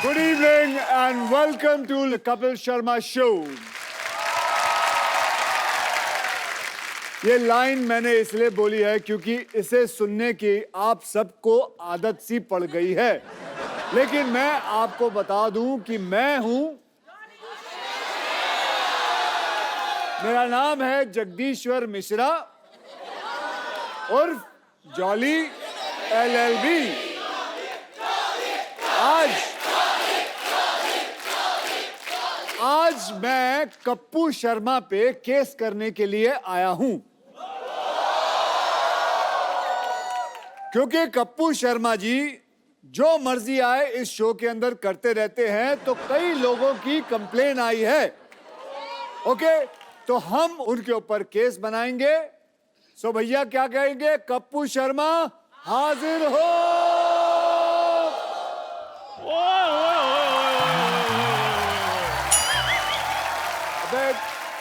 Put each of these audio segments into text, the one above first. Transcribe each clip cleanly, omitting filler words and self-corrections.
Good evening and welcome to the Kapil Sharma Show. ये line मैंने इसलिए बोली है क्योंकि इसे सुनने की आप सबको आदत सी पड़ गई है, लेकिन मैं आपको बता दूं कि मैं हूं, मेरा नाम है जगदीश्वर मिश्रा उर्फ जॉली LLB। आज मैं कप्पू शर्मा पे केस करने के लिए आया हूं, क्योंकि कप्पू शर्मा जी जो मर्जी आए इस शो के अंदर करते रहते हैं, तो कई लोगों की कंप्लेन आई है। ओके, तो हम उनके ऊपर केस बनाएंगे। सो भैया क्या कहेंगे? कप्पू शर्मा हाजिर हो। अबे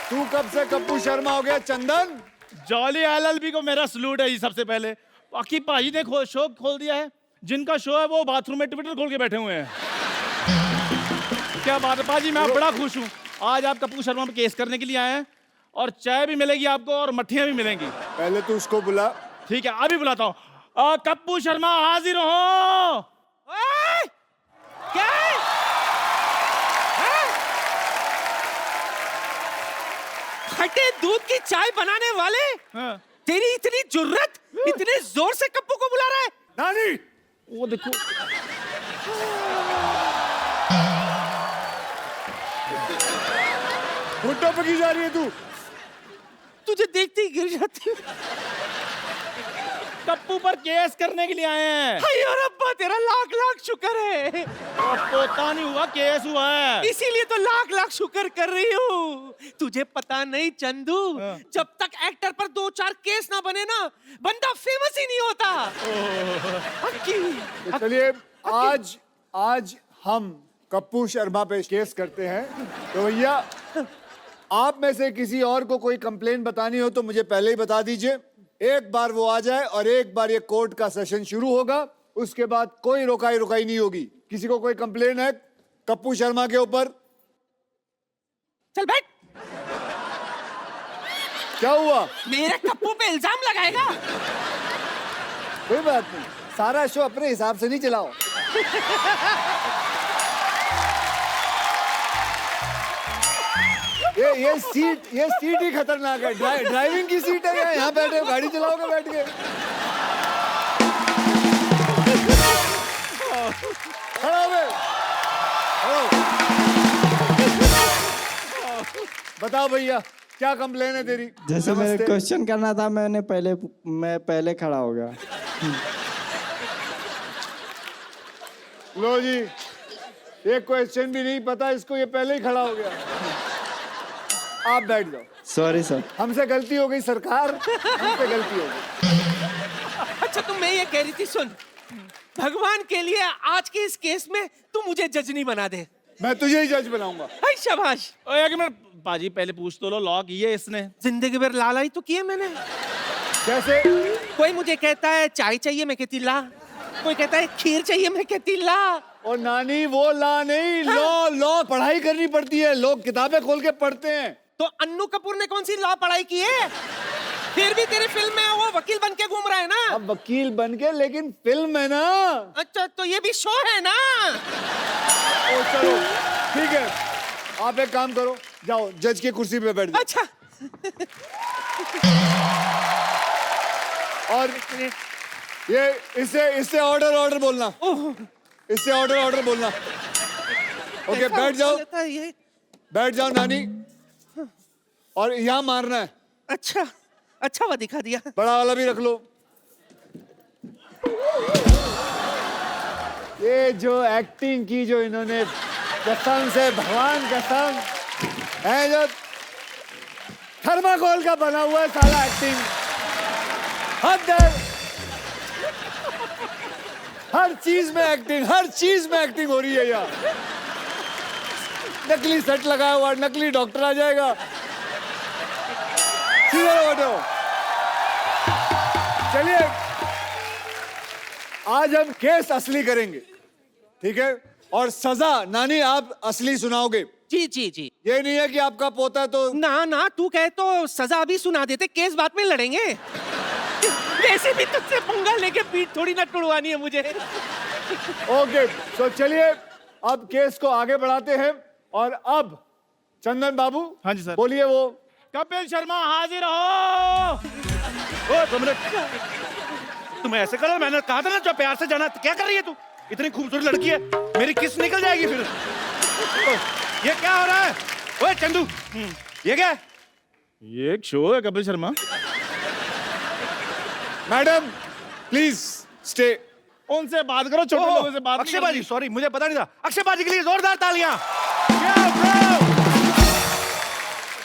तू कब से कप्पू शर्मा हो गया चंदन? जॉली LLB को मेरा सलूट है जी। सबसे पहले बाकी पाजी ने शो खोल दिया है। जिनका शो है वो बाथरूम में ट्विटर खोल के बैठे हुए हैं। क्या बात है पाजी, मैं बड़ा खुश हूँ। आज आप कप्पू शर्मा पे केस करने के लिए आए हैं और चाय भी मिलेगी आपको और मट्ठियां भी मिलेंगी। पहले तू उसको बुला। ठीक है, अभी बुलाता हूँ। कप्पू शर्मा हाजिर हो। क्या है? खट्टे दूध की चाय बनाने वाले, हाँ। तेरी इतनी जुर्रत, इतने जोर से कप्पू को बुला रहा है? नानी, वो देखो, घुटनों पे की जा रही है तू? तुझे देखते ही गिर जाती हूँ। कप्पू पर केस करने के लिए आए हैं। अयो रब्बा, तेरा लाख लाख शुक्र है। पोता नहीं हुआ, केस हुआ है। इसीलिए तो लाख लाख शुक्र कर रही हूँ। तुझे पता नहीं चंदू, जब तक एक्टर पर 2-4 केस ना बने ना, बंदा फेमस ही नहीं होता। तो चलिए आज हम कप्पू शर्मा पे केस करते हैं। तो भैया आप में से किसी और को कोई कंप्लेन बतानी हो तो मुझे पहले ही बता दीजिए। एक बार वो आ जाए और एक बार ये कोर्ट का सेशन शुरू होगा, उसके बाद कोई रोकाई नहीं होगी। किसी को कोई कंप्लेन है कप्पू शर्मा के ऊपर? चल बैठ। क्या हुआ? मेरे कप्पू पे इल्जाम लगाएगा? कोई बात नहीं, सारा शो अपने हिसाब से नहीं चलाओ। ये सीट ही खतरनाक है। ड्राइविंग की सीट है। यहाँ बैठे गाड़ी चलाओगे बैठ के? खड़ा हो गए। बताओ भैया क्या कंप्लेन है तेरी? जैसे मेरे क्वेश्चन करना था, मैं पहले खड़ा हो गया। लो जी, ये क्वेश्चन भी नहीं पता इसको, ये पहले ही खड़ा हो गया। आप बैठ जाओ। Sorry sir. हमसे गलती हो गई सरकार, हमसे गलती हो गई। अच्छा, तो मैं ये कह रही थी, सुन, भगवान के लिए आज के इस केस में तू मुझे जज नहीं बना दे। मैं तुझे ही जज बनाऊंगा। हाय शाबाश। एक मिनट पाजी, पहले पूछ तो लो, लॉ की है इसने? जिंदगी भर लालाई तो किए मैंने। कैसे? कोई मुझे कहता है चाय चाहिए, मैं कहती ला। कोई कहता है खीर चाहिए, मैं कहती ला। और नानी वो ला नहीं, लॉ पढ़ाई करनी पड़ती है। लोग किताबें खोल के पढ़ते हैं। तो अन्नू कपूर ने कौन सी लॉ पढ़ाई की है? फिर भी तेरी फिल्म में वो वकील बन के घूम रहा है ना। अब वकील बन के, लेकिन फिल्म है ना। अच्छा, तो ये भी शो है ना। ओ चलो ठीक है, आप एक काम करो, जाओ जज की कुर्सी पे बैठ जाओ। अच्छा। और ये इससे ऑर्डर बोलना। इससे ऑर्डर बोलना। ओके, बैठ जाओ। बैठ जाओ नानी, और यहाँ मारना है। अच्छा वो दिखा दिया। बड़ा वाला भी रख लो। ये जो एक्टिंग की जो इन्होंने, कसम से भगवान कसम है, जो थर्माकोल का बना हुआ है साला एक्टिंग। हद है। हर चीज में एक्टिंग हो रही है यार। नकली सेट लगाया हुआ, नकली डॉक्टर आ जाएगा। सीधे बैठो। चलिए आज हम केस असली करेंगे, ठीक है? और सजा नानी आप असली सुनाओगे। जी जी जी। ये नहीं है कि आपका पोता है तो ना ना, तू कहे तो सजा अभी सुना देते, केस बाद में लड़ेंगे। वैसे भी तुझसे पंगा लेके पीठ थोड़ी ना टुड़वानी है मुझे। ओके। तो चलिए अब केस को आगे बढ़ाते हैं और अब चंदन बाबू, हाँ जी सर। बोलिए। वो कपिल शर्मा हाजिर हो। ओ तुम ऐसे करो, मैंने कहा था ना जो प्यार से जाना। क्या कर रही है तू? इतनी खूबसूरत लड़की है, मेरी किस निकल जाएगी फिर। ये क्या हो रहा है? ओए चंदू, ये क्या है? ये एक शो है Kapil Sharma. Madam please stay. उनसे बात करो, छोटे लोगों से बात। अक्षय बाजी, सॉरी मुझे पता नहीं था। अक्षय बाजी के लिए जोरदार तालियां। ब्रो,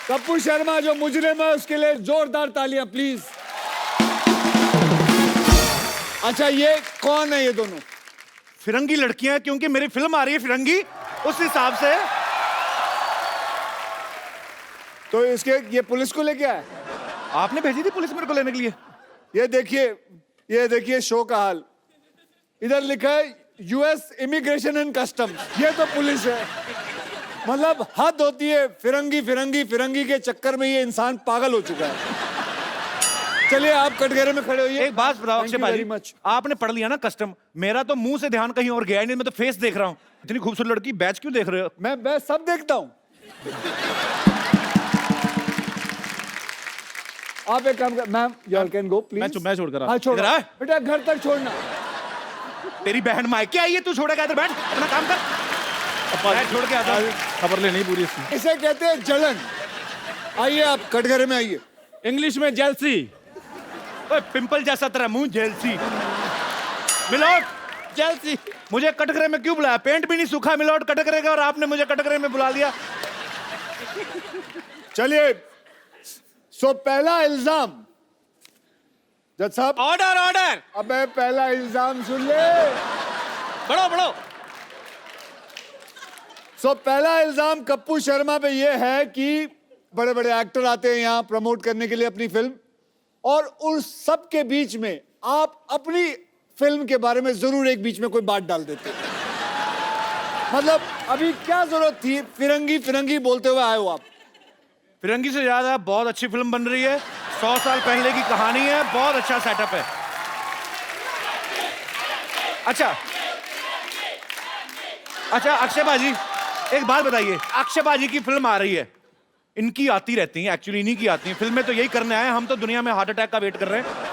कपूर शर्मा जो मुजरिम है उसके लिए जोरदार तालियां प्लीज। अच्छा ये कौन है ये दोनों? फिरंगी लड़कियां, क्योंकि मेरी फिल्म आ रही है फिरंगी, उस हिसाब से। तो इसके ये पुलिस को लेके आया? आपने भेजी थी पुलिस मेरे को लेने के लिए। ये देखिए शो का हाल। इधर लिखा है यूएस इमिग्रेशन एंड कस्टम्स, ये तो पुलिस है। मतलब हद होती है। फिरंगी फिरंगी फिरंगी के चक्कर में ये इंसान पागल हो चुका है। चलिए आप कटघरे में खड़े होइए। एक बात बताओ अक्षय वेरी बाजी, मच। आपने पढ़ लिया ना कस्टम, मेरा तो मुंह से ध्यान कहीं और गया ही नहीं, मैं तो फेस देख रहा हूँ। इतनी खूबसूरत लड़की, बैच क्यों देख रहे हो? मैं सब देखता हूँ। आप एक काम कर, ma'am you all can go please. मैं छोड़कर हाँ छोड़ इधर आ। बेटा, घर तक छोड़ना। तेरी बहन मायके आई है, तू छोड़ेगा? इधर बैठ, अपना काम कर। बैठ, छोड़ के आता हूँ। खबर लेनी पूरी इसकी। इसे कहते हैं जलन। आइए आप कटघरे में आइए। इंग्लिश में जेलसी। ओए पिंपल जैसा तेरा मुंह, जेलसी। मिलोट, जेलसी। मुझे कटघरे में क्यों बुलाया? पेंट भी नहीं सूखा मिलोट कटघरे का, और आपने मुझे कटघरे में बुला दिया। चलिए सो पहला इल्जाम। जज साहब। Order order. अबे पहला इल्जाम सुन ले। बढ़ो बढ़ो। सो पहला इल्जाम कप्पू शर्मा पे ये है कि बड़े बड़े एक्टर आते हैं यहाँ प्रमोट करने के लिए अपनी फिल्म, और उस सब के बीच में आप अपनी फिल्म के बारे में जरूर एक बीच में कोई बात डाल देते। मतलब अभी क्या जरूरत थी फिरंगी फिरंगी बोलते हुए आए हो आप? फिरंगी से ज्यादा बहुत अच्छी फिल्म बन रही है, 100 साल पहले की कहानी है, बहुत अच्छा सेटअप है। अच्छा अक्षय बाजी, एक बात बताइए, अक्षय बाजी की फिल्म आ रही है, इनकी आती रहती है, एक्चुअली इन्हीं की आती है फिल्में, तो यही करने आए हैं। हम तो दुनिया में हार्ट अटैक का वेट कर रहे हैं।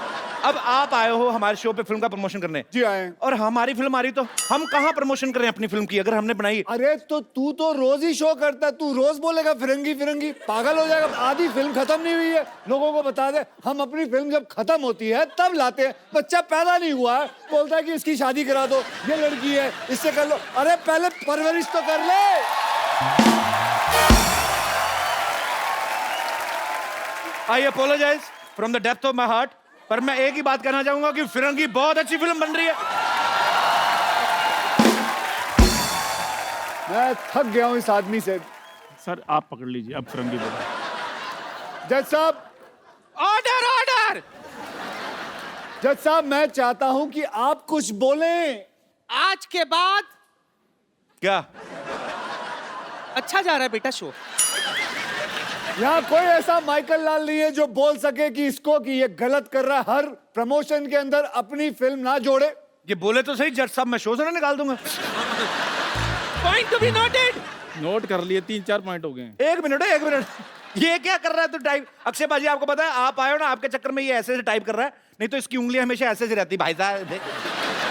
अब आप आए हो हमारे शो पे फिल्म का प्रमोशन करने। जी आए हैं। और हमारी फिल्म आ रही, तो हम कहाँ प्रमोशन करें अपनी फिल्म की, अगर हमने बनाई? अरे तो तू तो रोज ही शो करता है, तू रोज बोलेगा फिरंगी फिरंगी, पागल हो जाएगा। आधी फिल्म खत्म नहीं हुई है, लोगों को बता दे। हम अपनी फिल्म जब खत्म होती है तब लाते हैं। बच्चा पैदा नहीं हुआ है, बोलता है कि इसकी शादी करा दो, ये लड़की है इससे कर लो। अरे पहले परवरिश तो कर ले। I apologize from the depth of my heart, पर मैं एक ही बात कहना चाहूंगा कि फिरंगी बहुत अच्छी फिल्म बन रही है। मैं थक गया हूं इस आदमी से। सर आप पकड़ लीजिए, अब फिरंगी बोलो। जज साहब। Order order. जज साहब मैं चाहता हूं कि आप कुछ बोलें। आज के बाद क्या अच्छा जा रहा है बेटा शो। यहाँ कोई ऐसा माइकल लाल नहीं है जो बोल सके कि इसको कि ये गलत कर रहा है, हर प्रमोशन के अंदर अपनी फिल्म ना जोड़े। ये बोले तो सही जज साहब, मैं शो से ना निकाल दूंगा। Point to be noted. Note कर लिए, 3-4 पॉइंट हो गए। एक मिनट, ये क्या कर रहा है तू टाइप? अक्षय बाजी आपको पता है, आप आए हो ना, आपके चक्कर में ये ऐसे टाइप कर रहा है, नहीं तो इसकी उंगली हमेशा ऐसे रहती। भाई साहब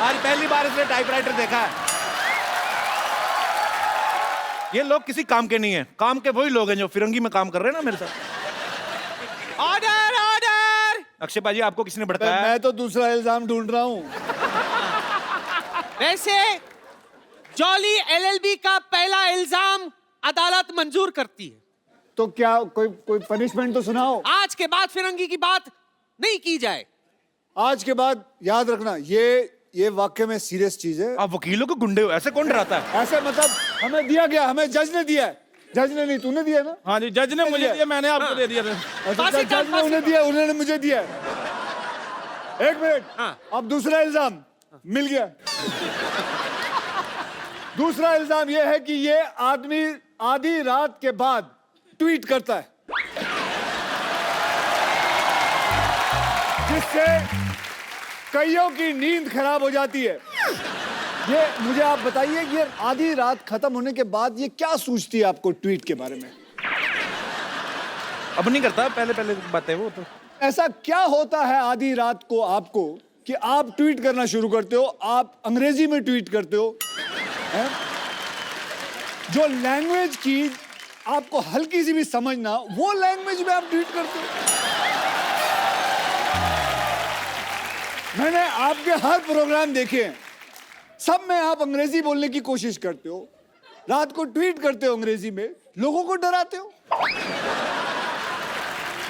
आज पहली बार इसने टाइपराइटर देखा है। ये लोग किसी काम के नहीं है, काम के वही लोग हैं जो फिरंगी में काम कर रहे हैं ना मेरे साथ। Order order. अक्षय बाजी आपको किसी ने भड़काया? मैं तो दूसरा इल्जाम ढूंढ रहा हूँ। वैसे जॉली एलएलबी का पहला इल्जाम अदालत मंजूर करती है। तो क्या कोई पनिशमेंट तो सुनाओ। आज के बाद फिरंगी की बात नहीं की जाए। आज के बाद याद रखना, ये वाकई में सीरियस चीज है। आप वकीलों को गुंडे हो, ऐसे कौन डराता है? ऐसे मतलब हमें दिया गया, हमें जज ने दिया है। जज ने नहीं, तूने दिया ना? हाँ जी, जज ने मुझे दिया, मैंने आपको दे दिया था। अच्छा, जज ने उन्हें दिया, उन्होंने मुझे दिया। एक मिनट, अब दूसरा इल्जाम मिल गया। दूसरा इल्जाम यह है कि ये आदमी आधी रात के बाद ट्वीट करता है, जिससे कईयों की नींद खराब हो जाती है। ये मुझे आप बताइए, ये आधी रात खत्म होने के बाद ये क्या सूझती है आपको ट्वीट के बारे में? अब नहीं करता, पहले पहले बात है वो तो। ऐसा क्या होता है आधी रात को आपको कि आप ट्वीट करना शुरू करते हो? आप अंग्रेजी में ट्वीट करते हो, हैं? जो लैंग्वेज की आपको हल्की सी भी समझ ना, वो लैंग्वेज में आप ट्वीट करते हो। मैंने आपके हर प्रोग्राम देखे हैं, सब में आप अंग्रेजी बोलने की कोशिश करते हो, रात को ट्वीट करते हो अंग्रेजी में, लोगों को डराते हो।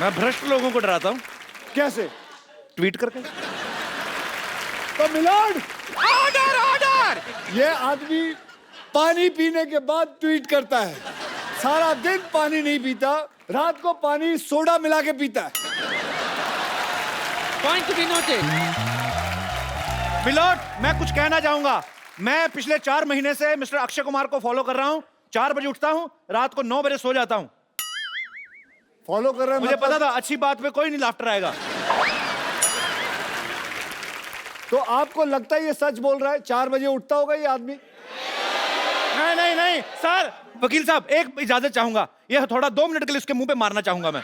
मैं भ्रष्ट लोगों को डराता हूँ। कैसे? ट्वीट करके। तो मिलॉर्ड, ऑर्डर ऑर्डर। ये आदमी पानी पीने के बाद ट्वीट करता है, सारा दिन पानी नहीं पीता, रात को पानी सोडा मिला के पीता है। Point to be noted. मिलोट, मैं कुछ कहना चाहूंगा। मैं पिछले 4 महीने से मिस्टर अक्षय कुमार को फॉलो कर रहा हूं। 4 बजे उठता हूं, रात को 9 बजे सो जाता हूं। फॉलो कर रहे हैं? मुझे पता था अच्छी बात पे कोई नहीं लाफ्टर आएगा। तो आपको लगता है ये सच बोल रहा है? 4 बजे उठता होगा ये आदमी? नहीं नहीं नहीं सर, वकील साहब एक इजाजत चाहूंगा। ये थोड़ा 2 मिनट के लिए उसके मुंह पे मारना चाहूंगा मैं।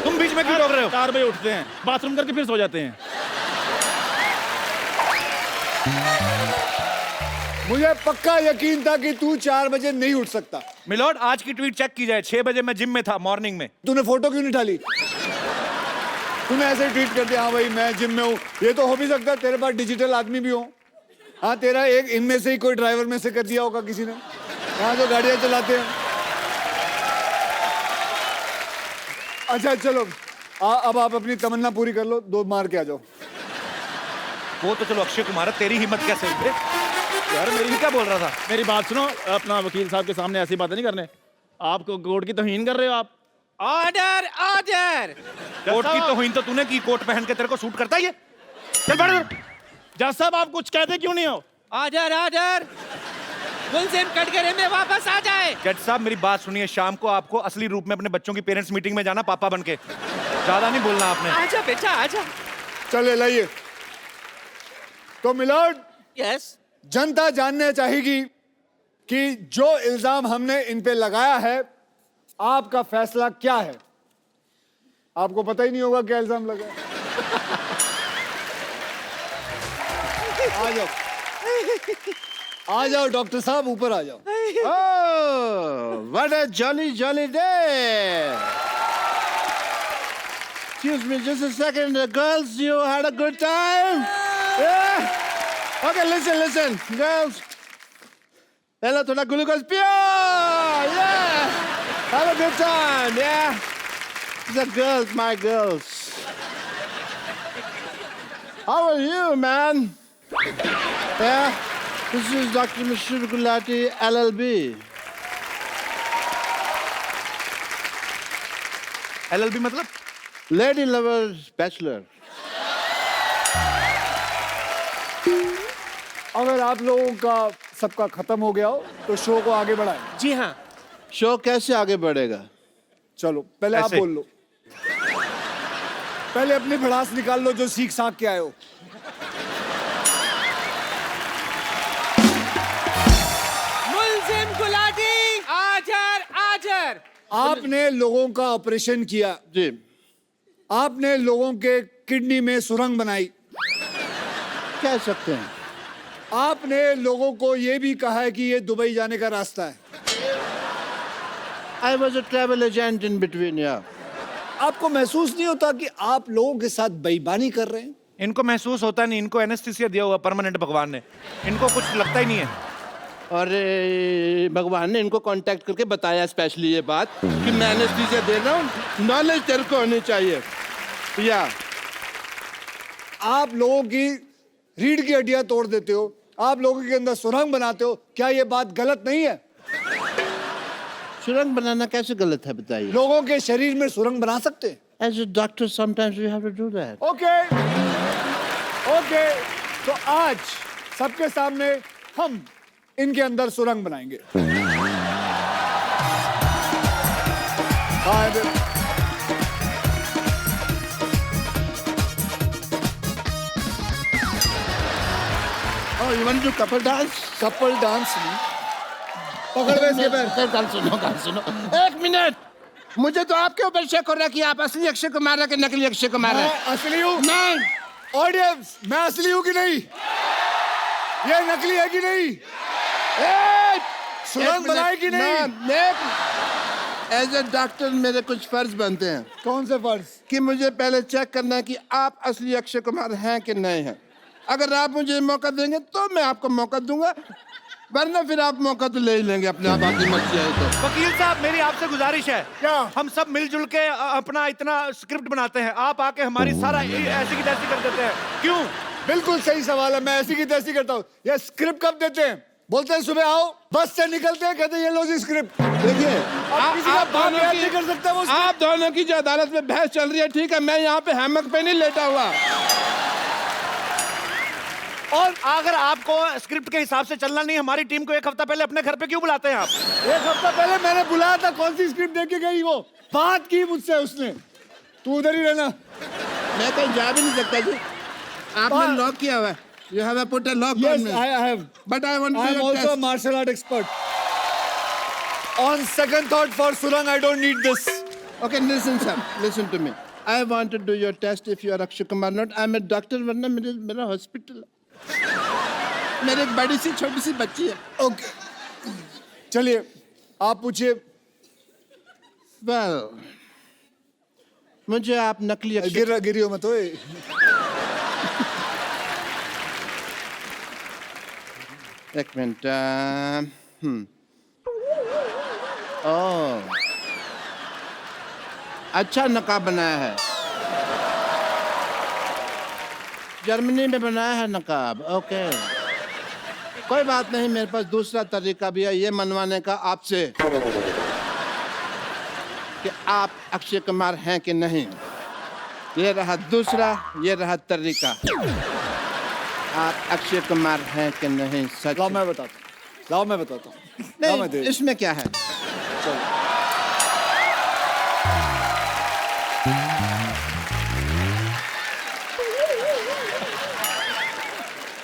तुम बीच में क्यों रोक रहे हो? 4 बजे उठते हैं, बाथरूम करके फिर सो जाते हैं। मुझे पक्का यकीन था कि तू 4 बजे नहीं उठ सकता। मिलोट, आज की ट्वीट चेक की जाए। 6 बजे मैं जिम में था, मॉर्निंग में। तूने फोटो क्यों नहीं डाली? तूने ऐसे ही ट्वीट कर दिया, हाँ भाई मैं जिम में हूँ। ये तो हो भी सकता है तेरे पास डिजिटल आदमी भी हो। हाँ, तेरा एक इनमें से ही कोई ड्राइवर में से कर दिया होगा किसी ने, हाँ, जो गाड़ियां चलाते हैं। अच्छा चलो, अब आप अपनी तमन्ना पूरी कर लो, 2 मार के आ जाओ। वो तो चलो अक्षय कुमार है, तेरी हिम्मत कैसे हुई बे? यार मेरी क्या बोल रहा था? मेरी बात सुनो, अपना वकील साहब के सामने ऐसी बातें नहीं करने। आपको कोर्ट की तौहीन कर रहे हो आप। Order order. कोर्ट की तौहीन तो तूने की, कोट पहन के तेरे को सूट करता है ये? चल बैठ इधर। जज साहब, आप कुछ कहते क्यों नहीं हो? Order order. मुलजिम कटघरे में वापस आ जाए। जज साहब मेरी बात सुनिए, शाम को आपको असली रूप में अपने बच्चों की पेरेंट्स मीटिंग में जाना, पापा बनके। ज्यादा नहीं बोलना आपने। आजा बेटा आजा। चले लाइए। तो मिलॉर्ड, यस। जनता जानना चाहेगी कि जो इल्जाम हमने इन पे लगाया है, आपका फैसला क्या है? आपको पता ही नहीं होगा क्या इल्जाम लगा है। आ जाओ, आ जाओ डॉक्टर साहब, ऊपर आ जाओ। Oh, what a jolly day! Excuse me, just a second. Girls, you had a good time? Yeah? Okay, listen, girls. Hello, thoda glucose pure! Yeah! Have a good time, yeah? The girls, my girls. How are you, man? Yeah? This is Dr. Mishra Gulati, LLB. LLB मतलब? Lady Lovers Bachelor. अगर आप लोगों का सबका खत्म हो गया हो तो शो को आगे बढ़ाएं। जी हाँ। शो कैसे आगे बढ़ेगा? चलो पहले आप ऐसे। बोल लो, पहले अपनी भड़ास निकाल लो जो सीख साख के आए हो। मुलजिम गुलाटी आजर आजर। आपने लोगों का ऑपरेशन किया, जी। आपने लोगों के किडनी में सुरंग बनाई, कह सकते हैं। आपने लोगों को यह भी कहा है कि ये दुबई जाने का रास्ता है। I was a travel agent in between, yeah. आपको महसूस नहीं होता कि आप लोगों के साथ बेईमानी कर रहे हैं? इनको महसूस होता नहीं, इनको एनेस्थीसिया दिया हुआ परमानेंट भगवान ने, इनको कुछ लगता ही नहीं है। और भगवान ने इनको कांटेक्ट करके बताया स्पेशली ये बात कि मैं एनेस्थीसिया दे रहा हूँ, नॉलेज तेरे को होनी चाहिए। या आप लोगों की रीढ़ की हड्डियां तोड़ देते हो, आप लोगों के अंदर सुरंग बनाते हो, क्या ये बात गलत नहीं है? सुरंग बनाना कैसे गलत है बताइए? लोगों के शरीर में सुरंग बना सकते हैं। As a doctor, sometimes we have to do that. Okay okay, तो आज सबके सामने हम इनके अंदर सुरंग बनाएंगे। हाँ, इधर। Oh, you want to do couple dance? Couple dance नहीं, पकड़ में इसके पैर। सर गाल सुनो। एक मिनट, मुझे तो आपके ऊपर शक हो रहा है कि आप असली अक्षय कुमार है कि नकली अक्षय कुमार है। मैं असली हूँ। नहीं, ऑडियंस, मैं असली हूँ कि नहीं? ये नकली है कि नहीं? सुरंग बनाए कि नहीं? एज ए डॉक्टर मेरे कुछ फर्ज बनते हैं कौन से फर्ज? कि मुझे पहले चेक करना है कि आप असली अक्षय कुमार हैं कि नहीं हैं। अगर आप मुझे मौका देंगे तो मैं आपको मौका दूंगा, वरना फिर आप मौका तो ले ही लेंगे अपने आप, आपकी मर्जी है तो। वकील साहब मेरी आपसे गुजारिश है, क्या? हम सब मिलजुल के अपना इतना स्क्रिप्ट बनाते हैं, आप आके हमारी सारा ऐसी की तैसी कर देते हैं, क्यों? बिल्कुल सही सवाल है, मैं ऐसी की तैसी करता हूँ। ये स्क्रिप्ट कब देते हैं? बोलते हैं सुबह आओ, बस से निकलते हैं, कहते हैं ये लो जी स्क्रिप्ट। देखिए, किसी का बाप याद नहीं कर सकता वो आप दोनों की जो अदालत में बहस चल रही है, ठीक है, मैं यहाँ पे हैमक पे नहीं लेटा हुआ। और अगर आपको स्क्रिप्ट के हिसाब से चलना नहीं, हमारी टीम को एक हफ्ता पहले अपने घर पे क्यों बुलाते हैं आप? एक हफ्ता पहले मैंने बुलाया था, कौन सी स्क्रिप्ट देके गई वो? बात की मुझसे उसने, तू उधर ही रहना। मैं कहीं जा भी नहीं सकता जी, आपने लॉक किया हुआ है। You have put a lock Yes, on me. I have. But I want to I do am your also a test. martial art expert. On second thought, for Surang, I don't need this. Okay, listen, sir. Listen to me. I want to do your test if you are Akshay Kumar not. I'm a doctor, वरना मेरा hospital है। मेरे एक बड़ी सी छोटी सी बच्ची है। Okay. चलिए, आप पूछिए। Well, मुझे आप नकली अक्षय गिरियो मत ओए। एक मिनट। ओह, अच्छा नकाब बनाया है, जर्मनी में बनाया है नकाब। ओके, कोई बात नहीं, मेरे पास दूसरा तरीका भी है ये मनवाने का आपसे कि आप अक्षय कुमार हैं कि नहीं। ये रहा दूसरा, ये रहा तरीका। आप अक्षय कुमार हैं कि नहीं? सच? लाओ मैं बताता हूँ। लाओ मैं बताता हूँ। लाओ मैं नहीं, दे। इसमें क्या है?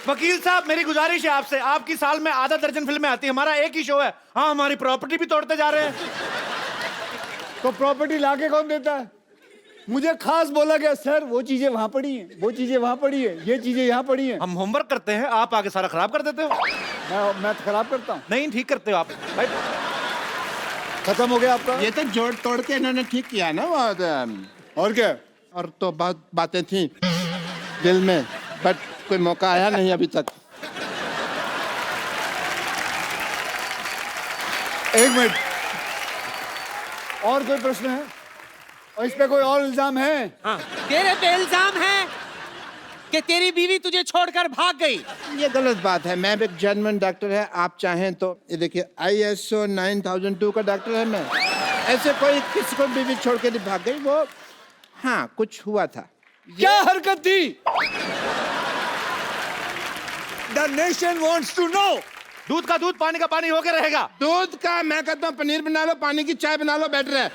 वकील साहब मेरी गुजारिश है आपसे, आपकी साल में आधा दर्जन फिल्में आती हैं, हमारा एक ही शो है। हाँ, हमारी प्रॉपर्टी भी तोड़ते जा रहे हैं। तो प्रॉपर्टी लाके कौन देता है? मुझे खास बोला गया सर वो चीजें वहां पड़ी हैं, वो चीजें वहां पड़ी है, ये चीजें यहाँ पड़ी हैं। हम होमवर्क करते हैं, आप आगे सारा खराब कर देते हो। मैं खराब करता हूँ? नहीं, ठीक करते हो आप भाई। खत्म हो गया आपका? ये तो जोड़ तोड़ के इन्होंने ठीक किया ना वो और क्या? और तो बहुत बातें थी दिल में, बट कोई मौका आया नहीं अभी तक। एक मिनट, और कोई प्रश्न है? और इस पे कोई और इल्जाम है? हाँ, तेरे पे इल्जाम है कि तेरी बीवी तुझे छोड़कर भाग गई। ये गलत बात है, मैं भी एक जर्मन डॉक्टर है, आप चाहें तो ये देखिए ISO 9002 का डॉक्टर है मैं। ऐसे कोई किसी को बीवी छोड़ के नहीं भाग गई वो। हाँ, कुछ हुआ था। क्या हरकत थी? The nation wants to know. दूध का दूध, पानी का पानी होके रहेगा। दूध का मैं कहता हूँ पनीर बना लो, पानी की चाय बना लो, बेटर है।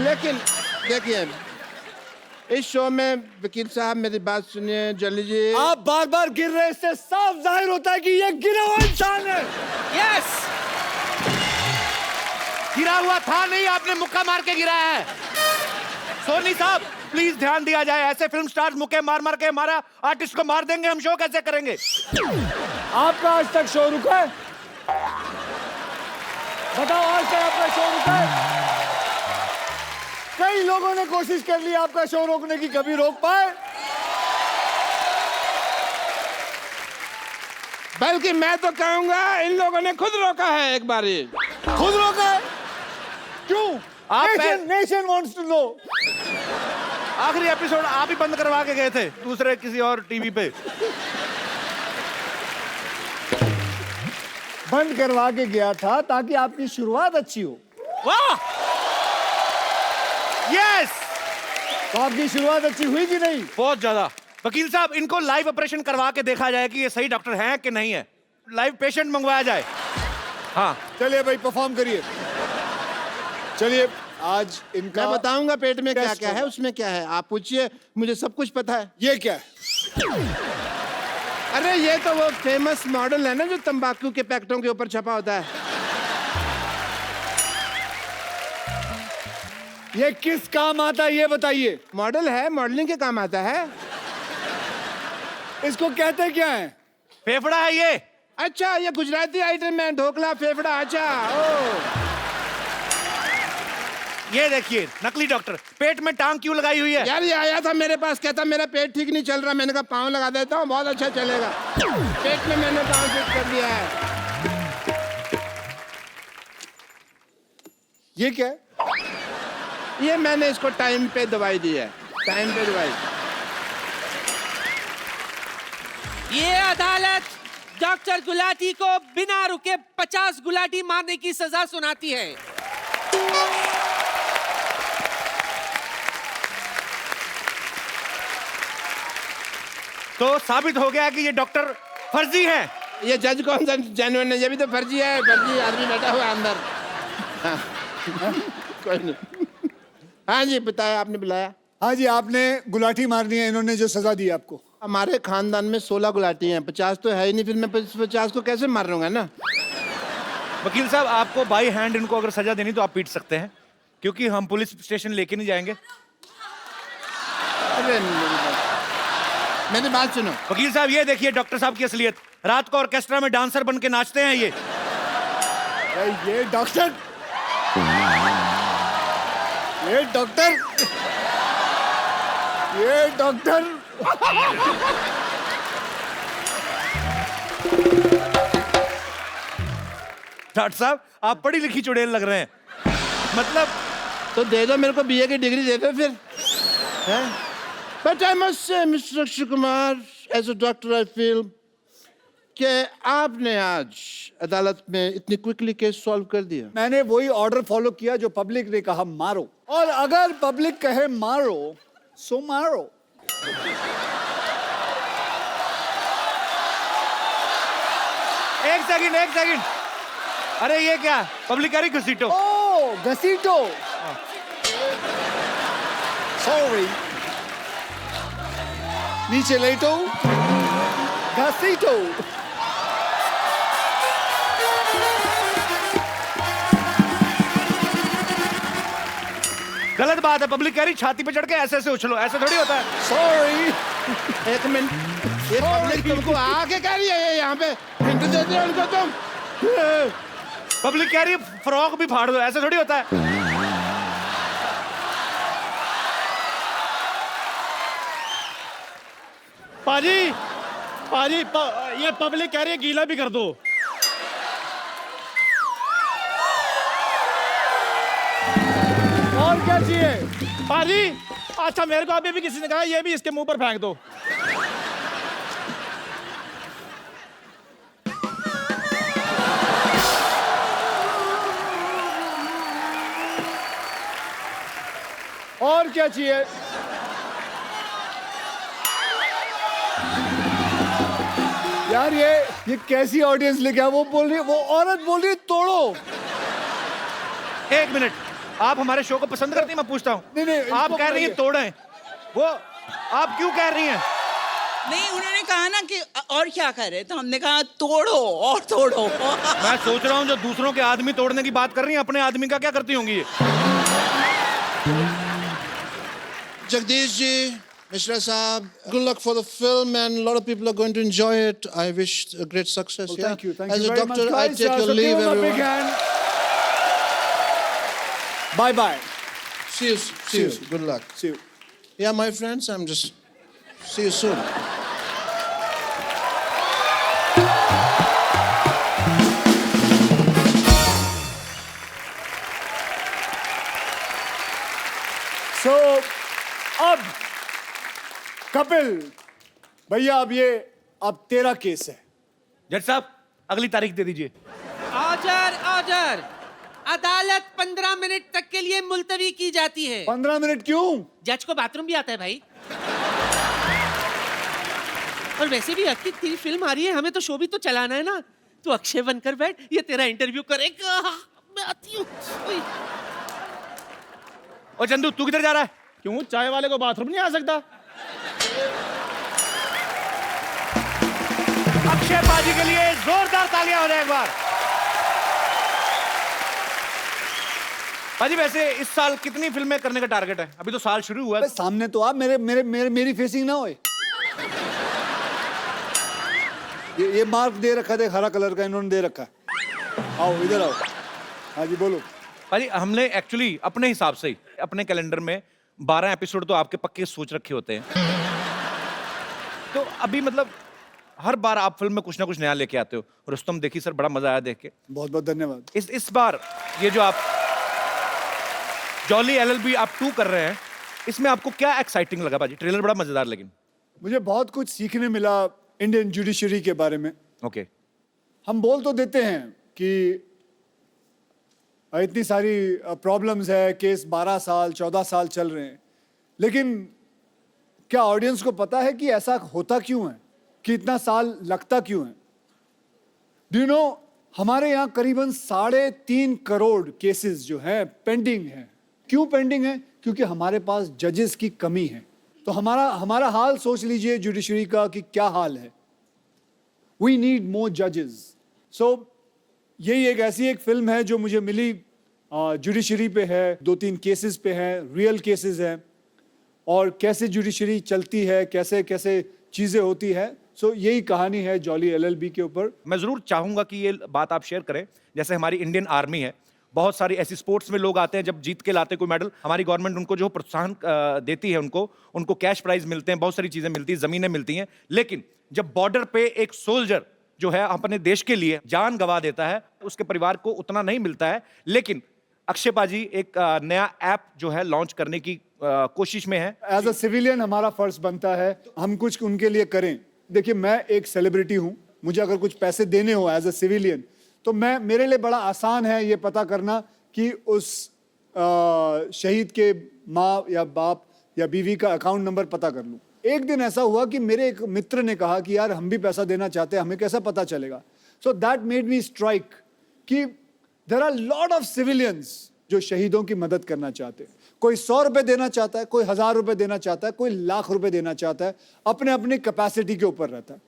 लेकिन देखिए, इस शो में वकील साहब मेरी बात सुनिए जल्दी जी। आप बार बार गिर रहे, इससे साफ जाहिर होता है कि ये गिरा हुआ इंसान है। यस, गिरा हुआ था नहीं, आपने मुक्का मार के गिराया है। सोनी साहब प्लीज ध्यान दिया जाए, ऐसे फिल्म स्टार्स मुक्के मार मार के हमारा आर्टिस्ट को मार देंगे, हम शो कैसे करेंगे? आपका आज तक शो रुका है? बताओ, आज तक आपका शो रुका है? कई लोगों ने कोशिश कर ली आपका शो रोकने की, कभी रोक पाए? बल्कि मैं तो कहूंगा इन लोगों ने खुद रोका है एक बारी। खुद रोका है? क्यों? आप नेशन वांट्स टू नो। आखिरी एपिसोड आप ही बंद करवा के गए थे दूसरे किसी और टीवी पे। बंद करवा के गया था ताकि आपकी शुरुआत अच्छी हो। वाह, यस, तो आपकी शुरुआत अच्छी हुई कि नहीं? बहुत ज्यादा। वकील साहब इनको लाइव ऑपरेशन करवा के देखा जाए कि ये सही डॉक्टर हैं कि नहीं है। लाइव पेशेंट मंगवाया जाए। हाँ चलिए भाई परफॉर्म करिए। चलिए आज इनका मैं बताऊंगा पेट में क्या टेस्ट क्या है, होगा। उसमें क्या है। आप पूछिए, मुझे सब कुछ पता है। ये क्या है? अरे ये तो वो फेमस मॉडल है ना जो तंबाकू के पैकेटों के ऊपर छपा होता है। ये किस काम आता है ये बताइए। मॉडल है, मॉडलिंग के काम आता है। इसको कहते क्या है? फेफड़ा है ये। अच्छा, ये गुजराती आइटम है, ढोकला फेफड़ा। अच्छा, ओ ये देखिए नकली डॉक्टर पेट में टांग क्यों लगाई हुई है? यार, ये आया था मेरे पास, कहता मेरा पेट ठीक नहीं चल रहा। मैंने कहा पाँव लगा देता हूँ, बहुत अच्छा चलेगा। पेट में मैंने पाँव फिट कर दिया है। ये क्या है? ये मैंने इसको टाइम पे दवाई दी है, टाइम पे दवाई। ये अदालत डॉक्टर गुलाटी को बिना रुके 50 गुलाटी मारने की सजा सुनाती है। तो साबित हो गया कि ये डॉक्टर फर्जी है। ये जज कौन सा जेन्युइन है? ये भी तो फर्जी है, फर्जी आदमी बैठा हुआ है अंदर। हाँ, कोई नहीं। हाँ जी, बताया, आपने बुलाया। हाँ जी, आपने गुलाटी मारनी है, इन्होंने जो सजा दी आपको। हमारे खानदान में 16 गुलाटी हैं, 50 तो है ही नहीं। फिर मैं 50 को कैसे मार लूंगा ना। वकील साहब आपको बाई हैंड इनको अगर सजा देनी तो आप पीट सकते हैं, क्योंकि हम पुलिस स्टेशन लेके नहीं जाएंगे। अरे मेरी बात सुनो। वकील साहब ये देखिए डॉक्टर साहब की असलियत। रात को ऑर्केस्ट्रा में डांसर बन के नाचते हैं ये। ये डॉक्टर, ये डॉक्टर, ये डॉक्टर। डॉक्टर साहब आप पढ़ी लिखी चुड़ैल लग रहे हैं। मतलब तो दे दो मेरे को बीए की डिग्री, दे दो फिर। But I must say mister Akshay Kumar, as a doctor I feel कि आपने आज अदालत में इतनी क्विकली केस सॉल्व कर दिया। मैंने वही ऑर्डर फॉलो किया जो पब्लिक ने कहा मारो, और अगर पब्लिक कहे मारो सो मारो। एक सेकंड। अरे ये क्या पब्लिक कह रही घसीटो। ओ घसीटो, सॉरी, नीचे लेटो, घसीटो। गलत बात है, पब्लिक कह रही छाती पे चढ़ के ऐसे ऐसे उछलो, ऐसे थोड़ी होता है। सॉरी, एक मिनट, ये पब्लिक तुमको आके कह रही है यहाँ पे हिंट देते हो उनको तुम? पब्लिक कह रही है फ्रॉक भी फाड़ दो, ऐसे थोड़ी होता है। पाजी, ये पब्लिक कह रही है गीला भी कर दो। और क्या चाहिए? पाजी, अच्छा मेरे को अभी भी किसी ने कहा ये भी इसके मुंह पर फेंक दो। और क्या चाहिए? यार ये कैसी ऑडियंस लेके आया? वो बोल रही है, वो औरत बोल रही है तोड़ो। एक मिनट, आप हमारे शो को पसंद करती हैं? मैं पूछता हूँ। नहीं, आप इसको कह रही हैं बताइए। तोड़ें, वो आप क्यों कह रही हैं? नहीं, उन्होंने कहा ना कि और क्या करे, तो हमने कहा तोड़ो और तोड़ो। मैं सोच रहा हूँ जो दूसरों के आदमी तोड़ने की बात कर रही हैं, अपने आदमी का क्या करती होंगी ये? Jagdish ji, Mishra Saab, good luck for the film, and a lot of people are going to enjoy it. I wish a great success. Well, Yeah? thank you As a very doctor, much, I guys. take your So leave, give him a big everyone. hand. Bye bye. See you. See you. you. Good luck. See you. Yeah, my friends, I'm just. See you soon. So, अब कपिल भैया, अब तेरा case है। जज साहब अगली तारीख दे दीजिए। ऑर्डर। अदालत 15 मिनट तक के लिए मुलतवी की जाती है। 15 मिनट क्यों? जज को बाथरूम भी आता है भाई। और वैसे भी अब की तेरी फिल्म आ रही है, हमें तो शो भी तो चलाना है ना, तू अक्षय बनकर बैठ, ये तेरा इंटरव्यू करेगा। मैं आती हूँ। ओए। ओ चंदू तू किधर जा रहा है? क्यों, चाय वाले को बाथरूम नहीं आ सकता? अक्षय पाजी के लिए जोरदार तालियां हो जाए एक बार। पाजी वैसे इस साल कितनी फिल्में करने का टारगेट है? अभी तो साल शुरू हुआ है। अबे सामने तो आप मेरी फेसिंग ना होए। ये मार्क दे रखा है, हरा कलर का इन्होंने दे रखा है। आओ इधर आओ। हाँ जी बोलो। पाजी हमने एक्चुअली अपने हिसाब से ही अपने कैलेंडर में 12 एपिसोड तो आपके पक्के सोच रखे होते हैं। तो अभी मतलब हर बार आप फिल्म में कुछ ना कुछ नया लेके आते हो। रुस्तम देखी सर, बड़ा मजा आया देख के। बहुत बहुत धन्यवाद। इस बार ये जो आप जॉली एलएलबी आप 2 कर रहे हैं, इसमें आपको क्या एक्साइटिंग लगा पाजी? ट्रेलर बड़ा मजेदार, लेकिन मुझे बहुत कुछ सीखने मिला इंडियन जुडिशरी के बारे में। ओके। हम बोल तो देते हैं कि इतनी सारी प्रॉब्लम्स है, केस 12 साल 14 साल चल रहे हैं, लेकिन क्या ऑडियंस को पता है कि ऐसा होता क्यों है, कि इतना साल लगता क्यों है? डू यू नो, हमारे यहाँ करीबन 3.5 करोड़ केसेस जो हैं पेंडिंग हैं। क्यों पेंडिंग है? क्योंकि हमारे पास जजेस की कमी है। तो हमारा हाल सोच लीजिए जुडिशरी का कि क्या हाल है। वी नीड मोर जजेस। सो यही एक ऐसी एक फिल्म है जो मुझे मिली, जुडिशरी पे है, 2-3 केसेस पे है, रियल केसेस हैं, और कैसे जुडिशरी चलती है, कैसे कैसे चीजें होती है। सो यही कहानी है जॉली एलएलबी के ऊपर। मैं जरूर चाहूंगा कि ये बात आप शेयर करें। जैसे हमारी इंडियन आर्मी है, बहुत सारी ऐसी स्पोर्ट्स में लोग आते हैं, जब जीत के लाते कोई मेडल, हमारी गवर्नमेंट उनको जो प्रोत्साहन देती है, उनको कैश प्राइज मिलते हैं, बहुत सारी चीजें मिलती हैं, जमीनें मिलती हैं। लेकिन जब बॉर्डर पे एक सोल्जर जो है अपने देश के लिए जान गंवा देता है, उसके परिवार को उतना नहीं मिलता है। लेकिन अक्षय पाजी एक नया ऐप जो है लॉन्च करने की कोशिश में है। एज अ सिविलियन हमारा फर्ज बनता है हम कुछ उनके लिए करें। देखिए, मैं एक सेलिब्रिटी हूं, मुझे अगर कुछ पैसे देने हो एज अ सिविलियन, तो मेरे लिए बड़ा आसान है ये पता करना कि उस शहीद के माँ या बाप या बीवी का अकाउंट नंबर पता कर लूं। एक दिन ऐसा हुआ कि मेरे एक मित्र ने कहा कि यार हम भी पैसा देना चाहते हैं, हमें कैसा पता चलेगा? So that made me strike कि there are lot of civilians जो शहीदों की मदद करना चाहते हैं। कोई 100 रुपए देना चाहता है, कोई 1000 रुपए देना चाहता है, कोई लाख रुपए देना चाहता है, अपने अपनी कैपेसिटी के ऊपर रहता है।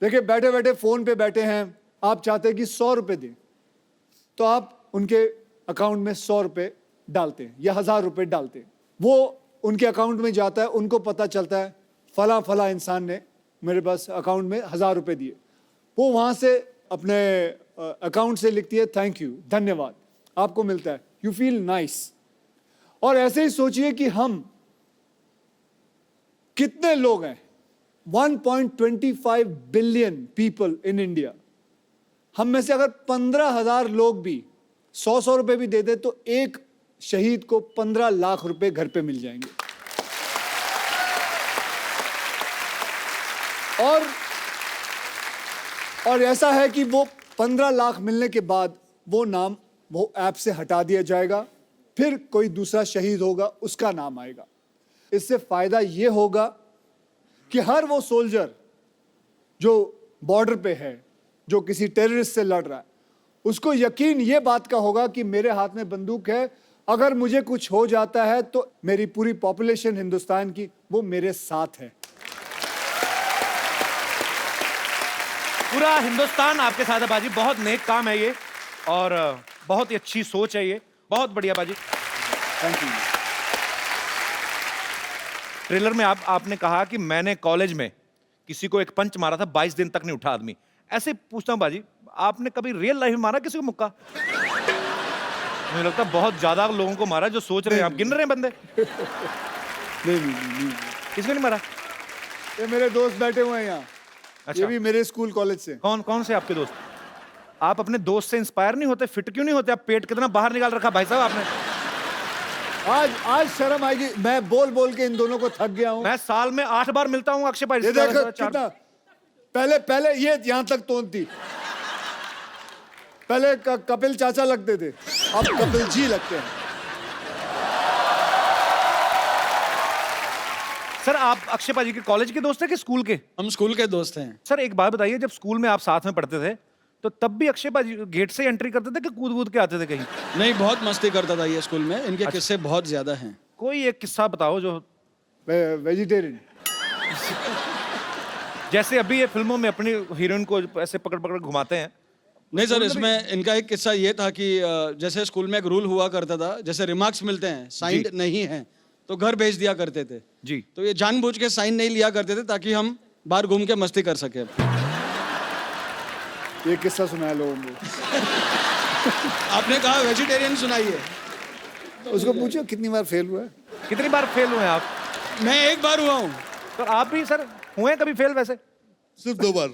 देखिए, बैठे बैठे फोन पे बैठे हैं, आप चाहते हैं कि 100 रुपए दें, तो आप उनके अकाउंट में 100 रुपए डालते हैं या 1000 रुपए डालते हैं। वो उनके अकाउंट में जाता है, उनको पता चलता है फला फला इंसान ने मेरे पास अकाउंट में 1000 रुपए दिए। वो वहां से अपने अकाउंट से लिखती है थैंक यू, धन्यवाद, आपको मिलता है, यू फील नाइस। और ऐसे ही सोचिए कि हम कितने लोग हैं, 1.25 बिलियन पीपल इन इंडिया। हम में से अगर 15,000 लोग भी 100 रुपए भी दे दे तो एक शहीद को 15 लाख रुपए घर पे मिल जाएंगे। और ऐसा है कि वो 15 लाख मिलने के बाद वो नाम वो ऐप से हटा दिया जाएगा, फिर कोई दूसरा शहीद होगा, उसका नाम आएगा। इससे फायदा ये होगा कि हर वो सोल्जर जो बॉर्डर पे है, जो किसी टेररिस्ट से लड़ रहा है, उसको यकीन ये बात का होगा कि मेरे हाथ में बंदूक है, अगर मुझे कुछ हो जाता है तो मेरी पूरी पॉपुलेशन हिंदुस्तान की वो मेरे साथ है। पूरा हिंदुस्तान आपके साथ है बाजी। बहुत नेक काम है ये और बहुत ही अच्छी सोच है ये, बहुत बढ़िया बाजी। Thank you. ट्रेलर में आपने कहा कि मैंने कॉलेज में किसी को एक पंच मारा था, 22 दिन तक नहीं उठा आदमी। ऐसे पूछता हूं बाजी, आपने कभी रियल लाइफ में मारा किसी को मुक्का? मुझे लगता है बहुत ज्यादा लोगों को मारा जो सोच रहे हैं, आप गिन रहे हैं बंदे। नहीं। किसको नहीं मारा? ये मेरे दोस्त बैठे हुए हैं यहाँ। अच्छा। ये भी मेरे स्कूल कॉलेज से। कौन से आपके दोस्त? आप अपने दोस्त से इंस्पायर नहीं होते? फिट क्यों नहीं होते? आप पेट कितना बाहर निकाल रखा भाई साहब आपने। आज शर्म आएगी, मैं बोल के इन दोनों को थक गया हूँ। मैं साल में 8 बार मिलता हूँ अक्षय भाई। ये देखो कितना, पहले ये यहाँ तक तोन थी। पहले कपिल चाचा लगते थे, अब कपिल जी लगते हैं। सर आप अक्षय पाजी के कॉलेज के दोस्त हैं कि स्कूल के? हम स्कूल के दोस्त हैं। सर एक बात बताइए, जब स्कूल में आप साथ में पढ़ते थे तो तब भी अक्षय भाजी गेट से एंट्री करते थे कि कूद कूद के आते थे कहीं? नहीं, बहुत मस्ती करता था ये स्कूल में, इनके किस्से बहुत ज्यादा हैं। कोई एक किस्सा बताओ जो वेजिटेरियन। जैसे अभी ये फिल्मों में अपनी हीरोइन को ऐसे पकड़ पकड़ घुमाते हैं। नहीं सर, इसमें इनका एक किस्सा ये था कि जैसे स्कूल में एक रूल हुआ करता था, जैसे रिमार्क्स मिलते हैं साइंड नहीं है तो घर भेज दिया करते थे जी। तो ये जानबूझ के साइन नहीं लिया करते थे ताकि हम बाहर घूम के मस्ती कर सके। ये किस्सा सुनाया लोगों को। आपने कहा वेजिटेरियन सुनाइए। उसको पूछो कितनी बार फेल हुआ है। कितनी बार फेल हुए हैं आप? मैं एक बार हुआ हूँ। तो आप भी सर हुए हैं कभी फेल? वैसे सिर्फ 2 बार।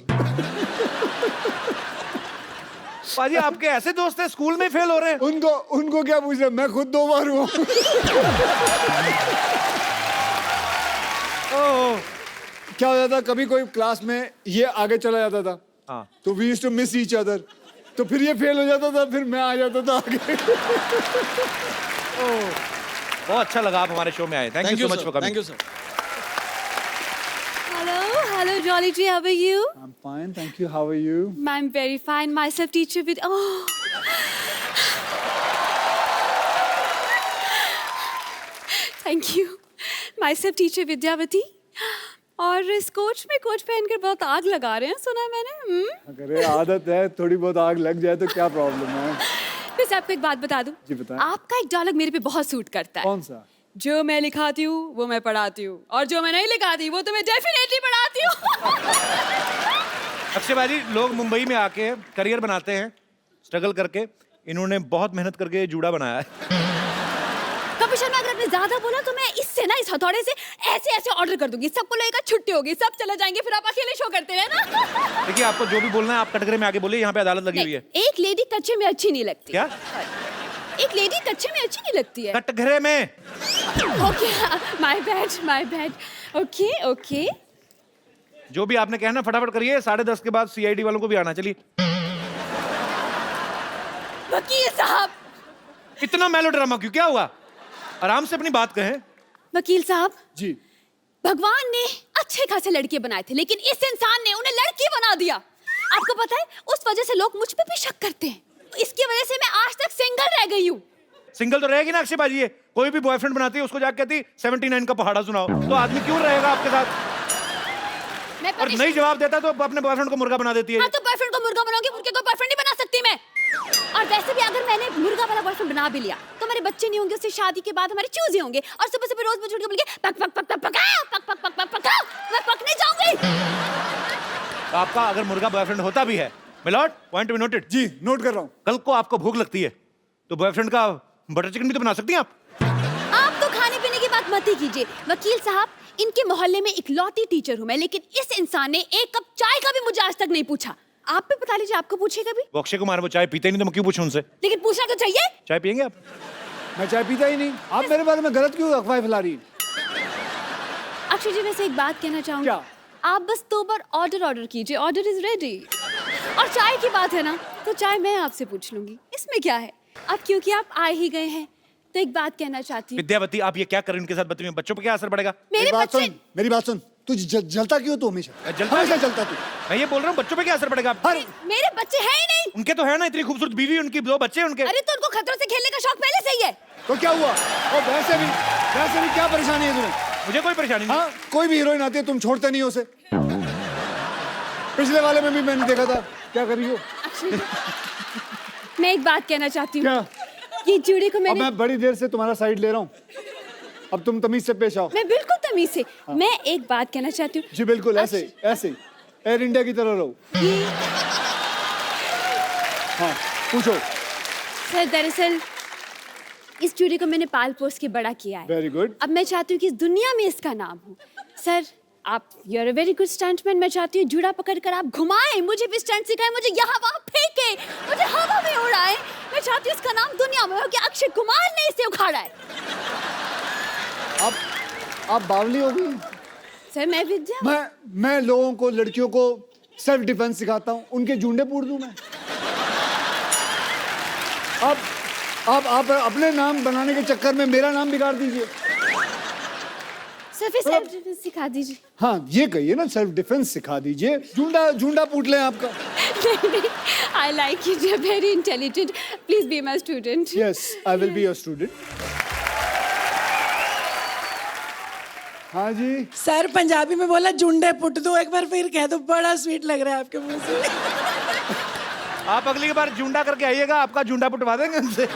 पाजी आपके ऐसे दोस्त हैं स्कूल में फेल हो रहे हैं? उनको क्या पूछ रहे, मैं खुद 2 बार हुआ हूँ। ओह, क्या हो जाता, कभी कोई क्लास में ये आगे चला जाता था, हाँ। तो we used to miss each other, तो फिर ये फेल हो जाता था, फिर मैं आ जाता था आगे। बहुत अच्छा लगा आप हमारे शो में आए। Thank you so much for coming. Thank you sir. Hello, Jolly G. How are you? I'm fine, thank you. How are you? I'm very fine. Myself, teacher with. Oh. Thank you. Myself, teacher Vidyavati. और इस coach में coach पहनकर बहुत आग लगा रहे हैं, सुना है मैंने। अरे आदत है, थोड़ी बहुत आग लग जाए तो क्या प्रॉब्लम है। वैसे आपको एक बात बता दूं। जी बताएं। आपका एक डायलॉग मेरे पे बहुत सूट करता है। कौन सा? जो मैं लिखाती हूँ वो मैं पढ़ाती हूँ, और जो मैं नहीं लिखाती वो तो मैं डेफिनेटली पढ़ाती हूँ। अक्षय भाजी, लोग मुंबई में आके करियर बनाते हैं स्ट्रगल करके। इन्होंने बहुत मेहनत करके जूड़ा बनाया है। कपिल शर्मा, अगर आपने ज्यादा बोला तो मैं इससे ना, इस हथौड़े से ऐसे ऐसे ऑर्डर कर दूंगी, सबको लगेगा छुट्टी होगी, सब चले जाएंगे, फिर आप अकेले शो करते हैं ना। देखिए, आपको जो भी बोलना है आप कटघरे में आके बोलिए, यहाँ पे अदालत लगी हुई है। एक लेडी कच्चे में अच्छी नहीं लगती। क्या? एक लेडी कच्चे में अच्छी नहीं लगती है। कटघरे में। Okay, my bad. Okay okay. जो भी आपने कहना फटाफट करिए, 10:30 के बाद सीआईडी वालों को भी आना। चलिए। वकील साहब। इतना मेलोड्रामा क्यों? क्या हुआ? आराम से अपनी बात कहें। वकील साहब जी। भगवान ने अच्छे खासे लड़के बनाए थे, लेकिन इस इंसान ने उन्हें लड़की बना दिया। आपको पता है, उस वजह से लोग मुझ पे भी शक करते हैं। इसकी वजह से मैं आज तक सिंगल रह गई हूँ। सिंगल तो रहेगी ना अक्षय बाजी। ये कोई भी बॉयफ्रेंड बनाती है, उसको जाके कहती 79 का पहाड़ा सुनाओ, तो आदमी क्यों रहेगा आपके साथ? मैं और नहीं जवाब देता तो अपने बॉयफ्रेंड को मुर्गा बना देती है। हाँ, तो बॉयफ्रेंड को मुर्गा बनाऊंगी, मुर्गे को बॉयफ्रेंड नहीं बना सकती मैं। और वैसे भी अगर मैंने मुर्गा वाला बॉयफ्रेंड बना भी लिया तो हमारे बच्चे नहीं होंगे, उससे शादी के बाद हमारे चूजे होंगे, और सुबह सुबह रोज मुझे बोलेंगे पक पक पक पक पकाओ, पक पक पक पक पकाओ, मैं पकने जाऊंगी। तो आपका अगर मुर्गा बॉयफ्रेंड होता भी है, milord, point to be noted. जी, नोट कर रहा हूँ। कल को आपको भूख लगती है तो बॉयफ्रेंड का बटर चिकन भी तो बना सकती हैं आप। आप तो खाने पीने की बात मत ही कीजिए। वकील साहब, इनके मोहल्ले में इकलौती टीचर हूँ मैं, लेकिन इस इंसान ने एक कप चाय का भी मुझे आज तक नहीं पूछा। आप भी बता लीजिए, आपको पूछे कभी? वो अक्षय कुमार, वो चाय पीते ही नहीं तो मैं क्यों पूछूं उनसे? लेकिन पूछना तो चाहिए। चाय पियेंगे आप? मैं चाय पीता ही नहीं। आप मेरे बारे में गलत क्यों अफवाह फैला रही हैं? अक्षय जी, वैसे एक बात कहना चाहूंगी। क्या? आप बस 2 बार ऑर्डर कीजिए, ऑर्डर इज रेडी। और चाय की बात है ना, तो चाय मैं आपसे पूछ लूंगी, इसमें क्या है। अब क्योंकि आप आए ही गए हैं तो एक बात कहना चाहती हूँ। विद्यावती, आप ये क्या कर रही हैं उनके साथ बच्चों में? बच्चों पर क्या असर पड़ेगा? मेरे बच्चे। मेरी बात सुन। तू जलता क्यों तू हमेशा? जलता हमेशा क्यों? जलता तू। मैं ये बोल रहा हूँ, बच्चों पे क्या असर पड़ेगा? मेरे बच्चे हैं ही नहीं। उनके तो है ना, इतनी खूबसूरत बीवी, उनकी 2 बच्चे उनके। अरे तो उनको खतरों से खेलने का शौक पहले से ही है। तो क्या हुआ? और वैसे भी क्या परेशानी है तुम्हें? मुझे कोई परेशानी नहीं। हाँ, कोई भी हीरोइन आती है तुम छोड़ते नहीं हो उसे। पिछले वाले में भी मैंने देखा था। क्या कर रही हो? मैं एक बात कहना चाहती हूँ। क्या? ये जूड़े को अब मैंने। मैं बड़ी देर से तुम्हारा साइड ले रहा हूँ, अब तुम तमीज से पेश आओ। मैं बिल्कुल तमीज से। मैं एक बात कहना चाहती हूँ। जी बिल्कुल, ऐसे एयर इंडिया की तरह रहो। हाँ, पूछो। सर, दरअसल इस जूड़े को मैंने पाल पोस के बड़ा किया है। Very good. अब मैं चाहती हूँ कि इस दुनिया में इसका नाम हो। सर, आप you are a very good stuntman. मैं चाहती हूँ जूड़ा पकड़कर आप घुमाएं, मुझे भी स्टंट सिखाएं, मुझे यहाँ वहाँ फेंके, मुझे हवा में उड़ाएं। मैं चाहती हूँ इसका नाम दुनिया में हो कि अक्षय कुमार ने इसे उखाड़ा है। आप बावली हो गई। सर, मैं विद्या। मैं लोगों को, लड़कियों को सेल्फ डिफेंस सिखाता हूँ, उनके जूंडे पूर दूं मैं? आप अपने नाम बनाने के चक्कर में मेरा नाम बिगाड़ दीजिए। सर, फिर सेल्फ डिफेंस सिखा दीजिए। हाँ, ये कहिए ना, सेल्फ डिफेंस सिखा दीजिए। जूंडा पूट लें आपका। I like it. You're very intelligent. Please be my student. Yes, I will be your student. हाँ जी. सर पंजाबी में बोला जुंडे पुट दो, एक बार फिर कह दो, बड़ा स्वीट लग रहा है आपके मुंह से. आप अगली बार जुंडा करके आइएगा, आपका जुंडा पुटवा देंगे उनसे.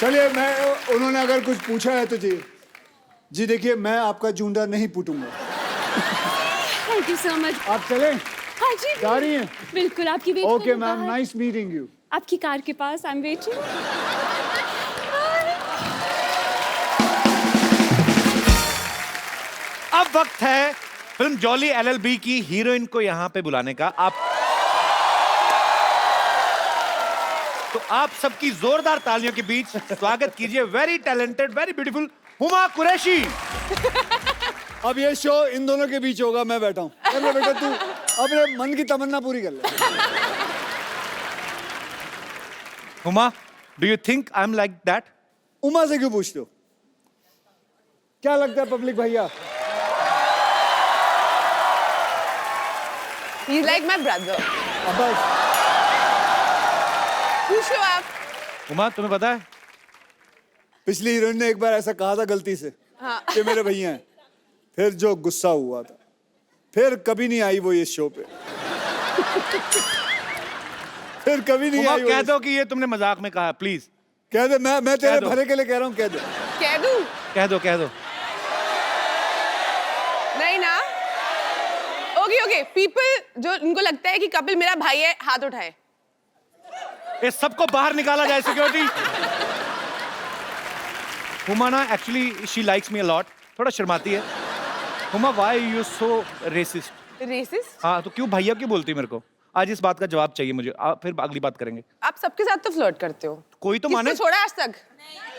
चलिए, उन्होंने अगर कुछ पूछा है तो जी देखिए, मैं आपका जूंडा नहीं पूटूंगा. Thank you so much. आप चलें? हाँ जी. जा रही हैं? बिल्कुल, आपकी wait okay ma'am, nice meeting you. आपकी कार के पास. I am waiting. अब वक्त है फिल्म जॉली LLB की हीरोइन को यहाँ पे बुलाने का. तो आप सबकी जोरदार तालियों के बीच स्वागत कीजिए very talented, very beautiful Huma Qureshi. अब ये शो इन दोनों के बीच होगा. मैं बैठा हूँ. अरे बेटा, तू अपने मन की तमन्ना पूरी कर ले. Huma, do you think I am like that? Uma से क्यों पूछते हो? क्या लगता है पब्लिक भैया? He's like my brother. बस. पूछो आप. हुमा, तुम्हें पता है पिछली हीरोइन ने एक बार ऐसा कहा था गलती से कि मेरे भैया हैं. फिर जो गुस्सा हुआ था, फिर कभी नहीं आई वो इस शो पे. फिर कभी नहीं आई. कह दो कि ये तुमने मजाक में कहा, प्लीज कह दे. मैं तेरे भरे के लिए कह रहा हूँ. कह दे. कह दूं? कह दो. नहीं ना. ओके पीपल जो उनको लगता है कि कपिल मेरा भाई है, हाथ उठाए. ये सबको बाहर निकाला जाए सिक्योरिटी. हुमा ना actually she likes me a lot. थोड़ा शर्माती है. Huma, why you so racist? Racist? हाँ, तो क्यों भैया क्यों बोलती है मेरे को? आज इस बात का जवाब चाहिए मुझे. फिर अगली बात करेंगे. आप सबके साथ तो फ्लर्ट करते हो. कोई तो माने. किसको छोड़ा आज तक?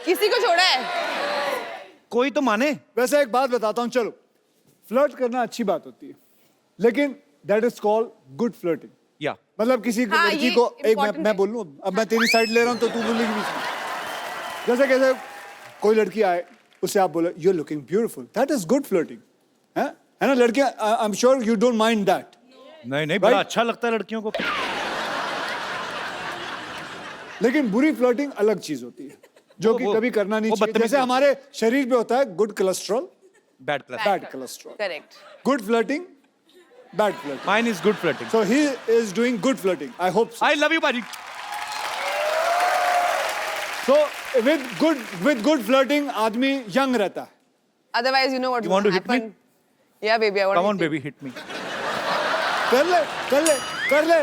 किसी को छोड़ा है? कोई तो माने. वैसे एक बात बताता हूँ. चलो, फ्लर्ट करना अच्छी बात होती है, लेकिन that is called good flirting. या मतलब किसी हाँ, लड़की ये को एक important मैं है. बोल लूं. अब मैं तेरी साइड ले रहा हूं तो तू बोलेगी बीच में. जैसे कैसे कोई लड़की आए, उसे आप बोलो you are looking beautiful. That is good flirting. है ना लड़कियां? I am sure you don't mind that. नहीं, बड़ा अच्छा लगता है लड़कियों को. लेकिन बुरी फ्लर्टिंग अलग चीज होती है, जो कि कभी करना नहीं चाहिए. जैसे हमारे शरीर पे होता है good cholesterol, bad cholesterol. Correct. Good flirting, bad flirting. Mine is good flirting. So he is doing good flirting. I hope so. I love you बाजी. So with good flirting आदमी young रहता है. Otherwise, you know what You want to hit me? Yeah, baby, I want Come to on hit you. baby, hit me. कर ले.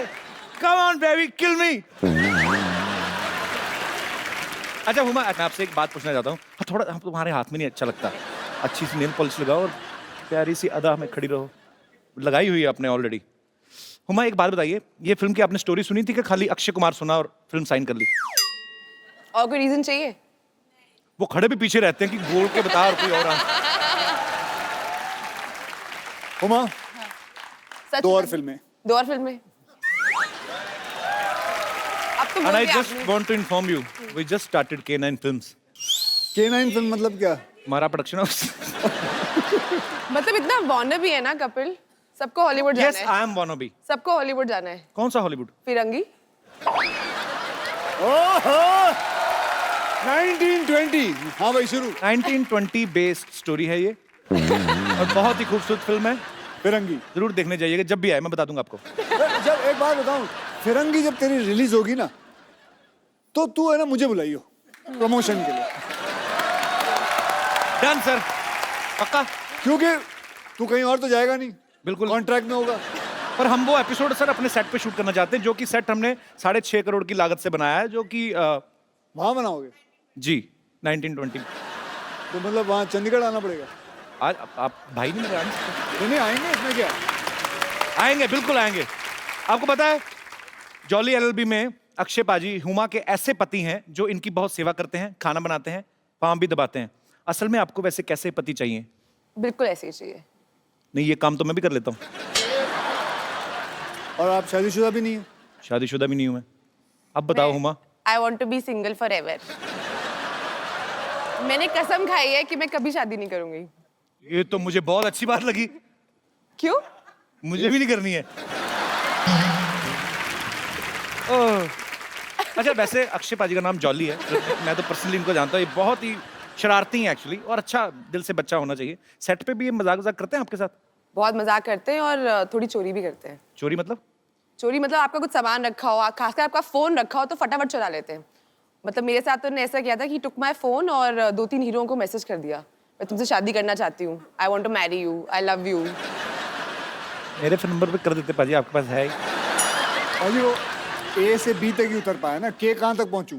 Come on baby, kill me. अच्छा हुमा, मैं आपसे एक बात पूछना चाहता हूँ. थोड़ा हम तुम्हारे हाथ में नहीं अच्छा लगता. अच्छी सी नेल पॉलिश लगाओ और प्यारी सी अदा में खड़ी रहो. लगाई हुई है आपने ऑलरेडी. हुमा, एक बात बताइए, ये फिल्म की आपने स्टोरी सुनी थी कि खाली अक्षय कुमार सुना और फिल्म साइन कर ली? और कोई रीजन चाहिए? वो खड़े भी पीछे रहते हैं कि बोल के बता और कोई और हुमा, सच दो और में? फिल्में. अब तो And बोल I दिया just आपने. want to inform you, we just started K9 Films. K9 film मतलब क्या? हमारा प्रोडक्शन हाउस. मतलब इतना वॉर्नर भी है ना कपिल. सबको हॉलीवुड Yes, जाना है. I am wannabe. सबको हॉलीवुड जाना है. कौन सा हॉलीवुड? फिरंगी. ओहो, 1920. हाँ भाई, शुरू. 1920 बेस्ड स्टोरी है ये और बहुत ही खूबसूरत फिल्म है. फिरंगी जरूर देखने जाइएगा जब भी आए, मैं बता दूंगा आपको. जब एक बात बताऊं, फिरंगी जब तेरी रिलीज होगी ना, तो तू है ना मुझे बुलाइयो प्रमोशन के लिए. डन सर, पक्का. क्योंकि तू कहीं और तो जाएगा नहीं. बिल्कुल. कॉन्ट्रैक्ट में होगा. पर हम वो एपिसोड सर अपने सेट पे शूट करना चाहते हैं, जो कि सेट हमने 6.5 करोड़ की लागत से बनाया है, जो कि वहां बनाओगे? जी 1920. तो मतलब वहां चंडीगढ़ आना पड़ेगा. आज आप भाई नहीं मेरे नहीं आएंगे, इसमें क्या? आएंगे, बिल्कुल आएंगे. आपको पता है जॉली LLB में अक्षय पाजी हुमा के ऐसे पति हैं जो इनकी बहुत सेवा करते हैं, खाना बनाते हैं, पाँव भी दबाते हैं. असल में आपको वैसे कैसे पति चाहिए? बिल्कुल ऐसे ही चाहिए. नहीं, ये काम तो मैं भी कर लेता हूँ. और आप शादीशुदा भी नहीं है? शादीशुदा भी नहीं हूँ मैं. अब बताओ Huma. I want to be single forever. मैंने कसम खाई है कि मैं कभी शादी नहीं करूंगी. ये तो मुझे बहुत अच्छी बात लगी. क्यों? मुझे भी नहीं करनी है। ओह। अच्छा वैसे अक्षय पाजी का नाम जॉली है, मैं तो पर्सनली इनको जानता हूँ, ये बहुत ही शरारती हैं एक्चुअली और अच्छा दिल से बच्चा होना चाहिए। सेट पे भी ये मजाक वजाक करते हैं आपके साथ? बहुत मजाक करते हैं और थोड़ी चोरी भी करते हैं। चोरी मतलब? चोरी मतलब आपका कुछ सामान रखा हो, खासकर आपका फोन रखा हो तो फटाफट चुरा लेते हैं। मतलब मेरे साथ तो उन्होंने ऐसा किया था कि टुक माय फोन और 2-3 हीरोओं को मैसेज कर दिया, मैं तुमसे शादी करना चाहती हूँ, I want to marry you, I love you. मेरे फोन नंबर पे कर देते पाजी, आपके पास है? पाजी वो ए से बी तक ही उतर पाया ना, के कहाँ तक पहुंचूं?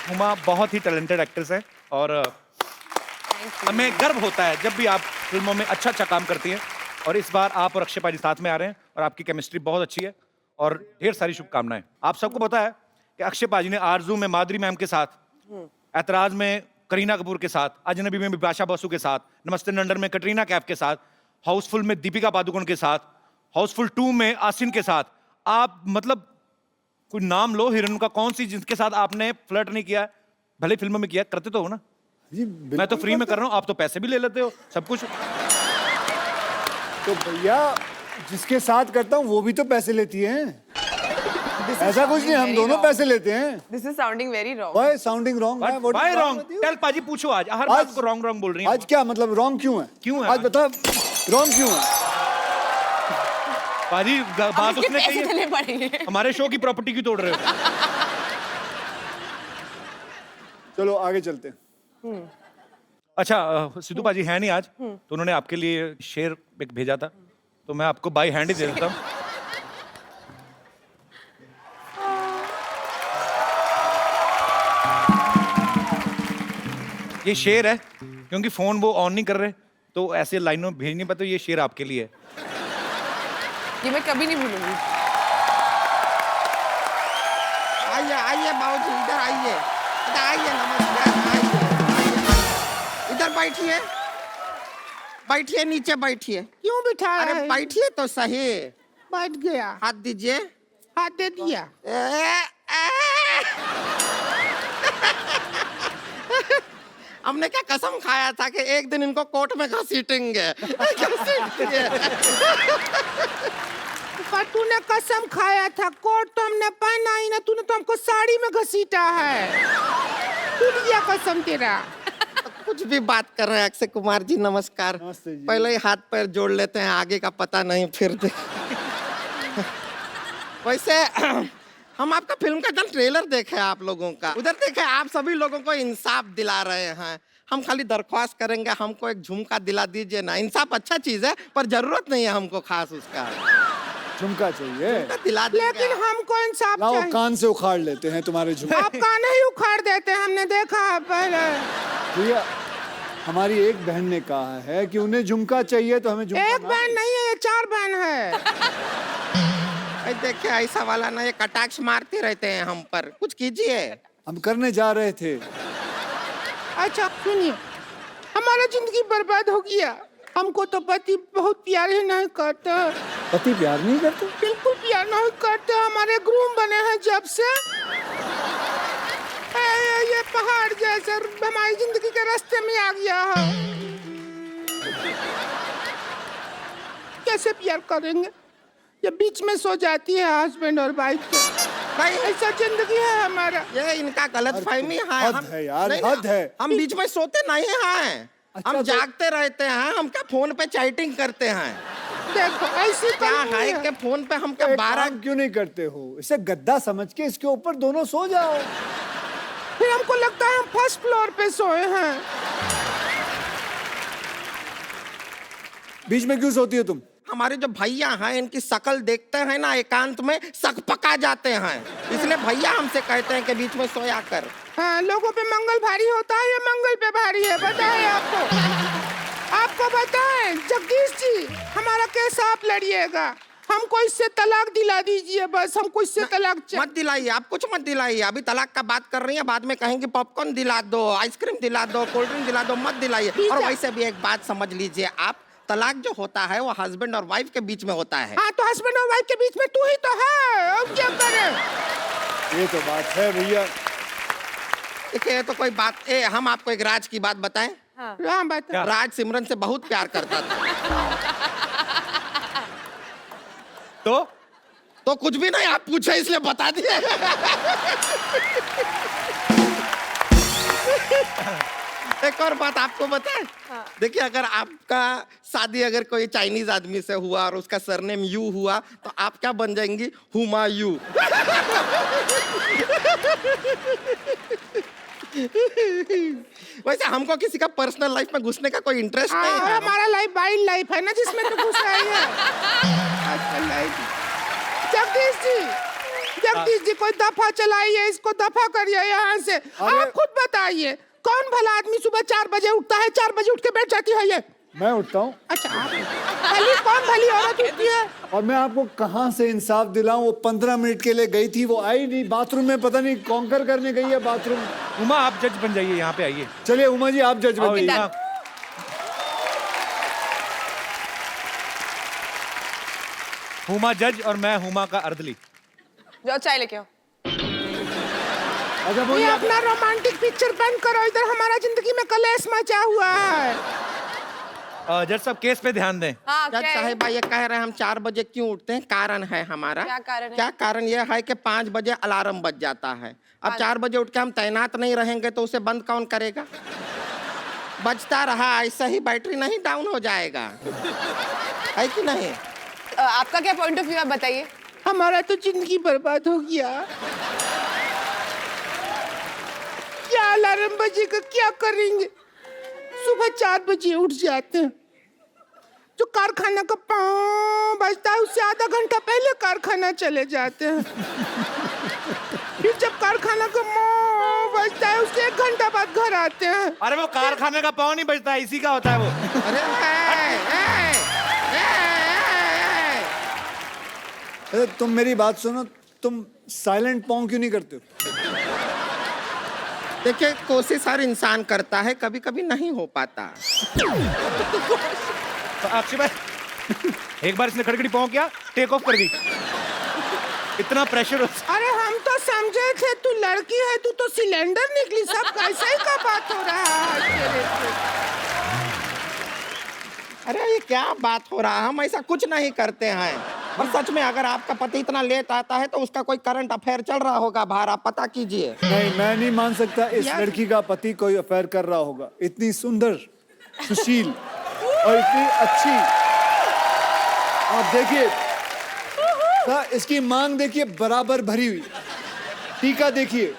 हुमा बहुत ही टैलेंटेड एक्ट्रेस है और हमें गर्व होता है जब भी आप फिल्मों में अच्छा अच्छा काम करती हैं। और इस बार आप और अक्षय पाजी साथ में आ रहे हैं और आपकी केमिस्ट्री बहुत अच्छी है और ढेर सारी शुभकामनाएं। आप सबको पता है कि अक्षय पाजी ने आरजू में माधुरी मैम के साथ, ऐतराज में करीना कपूर के साथ, अजनबी में बिपाशा बसु के साथ, नमस्ते लंदन में कटरीना कैफ के साथ, हाउसफुल में दीपिका पादुकोण के साथ, हाउसफुल 2 में आसिन के साथ, आप मतलब कोई नाम लो हीरोइन का, कौन सी जिसके साथ आपने फ्लर्ट नहीं किया? भले फिल्मों में किया, करते तो हो ना? जी मैं तो फ्री में कर रहा हूँ, आप तो पैसे भी ले लेते हो, सब कुछ। तो भैया जिसके साथ करता हूँ वो भी तो पैसे लेती है। ऐसा कुछ नहीं, हम दोनों पैसे लेते हैं। This is sounding very wrong. Why sounding wrong? Why wrong? Tell पाजी पूछो आज, हर बात को रॉन्ग रॉन्ग बोल रही हैं। आज क्या मतलब रॉन्ग क्यों है? क्यों है? आज बता रॉन्ग क्यों है? पाजी बात उसने कही चले है, पड़ेंगे। हमारे शो की प्रॉपर्टी क्यों तोड़ रहे हो? चलो आगे चलते हैं। अच्छा सिद्धू पाजी है नहीं आज, तो उन्होंने आपके लिए शेर एक भेजा था, तो मैं आपको बाई हैंड ही दे देता हूँ। ये शेर है, क्योंकि फोन वो ऑन नहीं कर रहे तो ऐसे लाइनों भेज नहीं पाते, ये शेर आपके लिए है। ये मैं कभी नहीं भूलूंगी। आइए आइए बाबूजी, इधर आइए, इधर आइए, नमस्कार, आइए इधर बैठिए, बैठिए, नीचे बैठिए। क्यों बिठा? अरे बैठिए तो सही। बैठ गया। हाथ दीजिए। हाथ दे दिया। हमने क्या कसम खाया था कि एक दिन इनको कोर्ट में घसीटेंगे। तूने कसम खाया था, कोर्ट तो हमने पहना ही ना, तूने तो हमको साड़ी में घसीटा है। टूट गया कसम तेरा। कुछ भी बात कर रहे हैं अक्षय कुमार जी, नमस्कार। नमस्ते जी। पहले ही हाथ पैर जोड़ लेते हैं, आगे का पता नहीं फिर। वैसे हम आपका फिल्म का ट्रेलर देखे आप लोगों का, उधर देखे आप सभी लोगों को इंसाफ दिला रहे हैं। हम खाली दरख्वास्त करेंगे, हमको एक झुमका दिला दीजिए ना। इंसाफ अच्छा चीज है पर जरूरत नहीं है हमको खास उसका। झुमका चाहिए? दिला लेकिन हमको इंसाफ लाओ चाहिए। कान से उखाड़ लेते हैं तुम्हारे झुमके। आप कान ही उखाड़ देते हैं, हमने देखा है पहले। भैया हमारी एक बहन ने कहा है कि उन्हें झुमका चाहिए तो हमें झुमका। एक बहन नहीं है, ये 4 बहन है। देखिए ऐसा वाला ना, ये कटाक्ष मारते रहते हैं हम पर, कुछ कीजिए। हम करने जा रहे थे। अच्छा सुनिए, हमारा जिंदगी बर्बाद हो गया। हमको तो पति बहुत प्यार ही नहीं करते। पति प्यार नहीं करते? बिल्कुल प्यार नहीं करते। हमारे ग्रूम बने हैं जब से, ये पहाड़ जैसे हमारी जिंदगी के रास्ते में आ गया है। कैसे प्यार करेंगे? ये बीच में सो जाती है हस्बैंड और वाइफ को। भाई ऐसा जिंदगी है हमारा। ये इनका गलत फहमी है। हद है यार, हद है। हम बीच में सोते नहीं हैं। अच्छा, हम तो- जागते रहते हैं। हम क्या फोन पे चैटिंग करते हैं? देखो ऐसी क्या है कि फोन पे हम क्या 12 क्यों नहीं करते हो? इसे गद्दा समझ के इसके ऊपर दोनों सो जाओ। फिर हमको लगता है हम फर्स्ट फ्लोर पे सोए हैं। बीच में क्यों सोती हो तुम? हमारे जो भैया हैं, इनकी शक्ल देखते हैं ना, एकांत में सक पका जाते हैं, इसलिए भैया हमसे कहते हैं कि बीच में सोया कर। हाँ, लोगों पे मंगल भारी होता है, ये मंगल पे भारी है। बताए आपको बताएं जगदीश जी, हमारा केस आप लड़िएगा। हमको इससे तलाक दिला दीजिए बस। हमको इससे तलाक मत दिलाइए, आप कुछ मत दिलाइए। अभी तलाक का बात कर रही हैं, बाद में कहेंगे पॉपकॉर्न दिला दो, आइसक्रीम दिला दो, कोल्ड ड्रिंक दिला दो, मत दिलाइए। और वैसे भी एक बात समझ लीजिए आप, तलाक जो होता है वो हस्बैंड और वाइफ के बीच में होता है। हाँ, तो हस्बैंड और वाइफ के बीच में तू ही तो है, अब क्या करें? ये तो बात है भैया। देखिए तो कोई बात, हम आपको एक राज की बात बताएं। हाँ बता। राज सिमरन से बहुत प्यार करता था। तो कुछ भी नहीं, आप पूछे इसलिए बता दिए। एक और बात आपको बताएं। देखिए, अगर आपका शादी अगर कोई चाइनीज आदमी से हुआ और उसका सरनेम यू हुआ, तो आप क्या बन जाएंगी? हुमायूं। वैसे हमको किसी का पर्सनल लाइफ में घुसने का कोई इंटरेस्ट नहीं है। हमारा लाइफ वाइल्ड लाइफ है ना, जिसमें तो घुस रही है। जगदीश जी कोई दफा चलाइए, इसको दफा करिए यहाँ से। आप खुद बताइए, कौन भला आदमी सुबह 4 बजे उठता है, 4 बजे उठ के बैठ जाती है ये? मैं उठता हूँ। अच्छा, कौन भली औरत उठती है? और मैं आपको कहाँ से इंसाफ दिलाऊं? वो 15 मिनट के लिए गई थी, वो आई नहीं, बाथरूम में पता नहीं कॉन्कर करने गई है बाथरूम। उमा, आप जज बन जाइए, यहाँ पे आइए। चलिए उमा जी, आप जज बन जाइए। हुमा जज और मैं हुमा का अर्दली। जाओ चाय लेके आओ। अच्छा ये बोलिए। अपना रोमांटिक पिक्चर बंद करो, इधर हमारा जिंदगी में कलेश मचा हुआ है। जज साहब, केस पे ध्यान दें। हाँ, जज क्या है? साहिबा ये कह रहे हैं हम 4 बजे क्यों उठते हैं? कारण है हमारा। क्या कारण है? क्या कारण ये है कि 5 बजे अलार्म बज जाता है। अब 4 बजे उठ के हम तैनात नहीं रहेंगे तो उसे बंद कौन करेगा? बजता रहा, ऐसा ही बैटरी नहीं डाउन हो जाएगा, है कि नहीं? आपका क्या पॉइंट ऑफ व्यू है, बताइए। हमारा तो जिंदगी बर्बाद हो गया। क्या अलार्म बजेगा, क्या करेंगे? सुबह 4 बजे उठ जाते हैं, जो कारखाना का पाँव बजता है उससे आधा घंटा पहले कारखाना चले जाते हैं। फिर जब कारखाना का पाँव बजता है उसके 1 घंटा बाद घर आते हैं। अरे वो कारखाने का पाँव नहीं बजता है, इसी का होता है वो। अरे अरे तुम मेरी बात सुनो, तुम साइलेंट पाँव क्यों नहीं करते हो? देखिए, कोशिश हर इंसान करता है, कभी कभी नहीं हो पाता। तो अक्षय भाई, एक बार इसने खड़खड़ी पाँव किया, टेक ऑफ कर दी। इतना प्रेशर। अरे हम तो समझे थे तू लड़की है, तू तो सिलेंडर निकली। सब कैसे ही का बात हो रहा है तेरे से? अरे ये क्या बात हो रहा है? हम ऐसा कुछ नहीं करते हैं। और सच में अगर आपका पति इतना लेट आता है तो उसका कोई करंट अफेयर चल रहा होगा बाहर, आप पता कीजिए। नहीं, मैं नहीं मान सकता इस लड़की का पति कोई अफेयर कर रहा होगा। इतनी सुंदर, सुशील और इतनी अच्छी। आप देखिए, इसकी मांग देखिए, बराबर भरी हुई। टीका देखिए,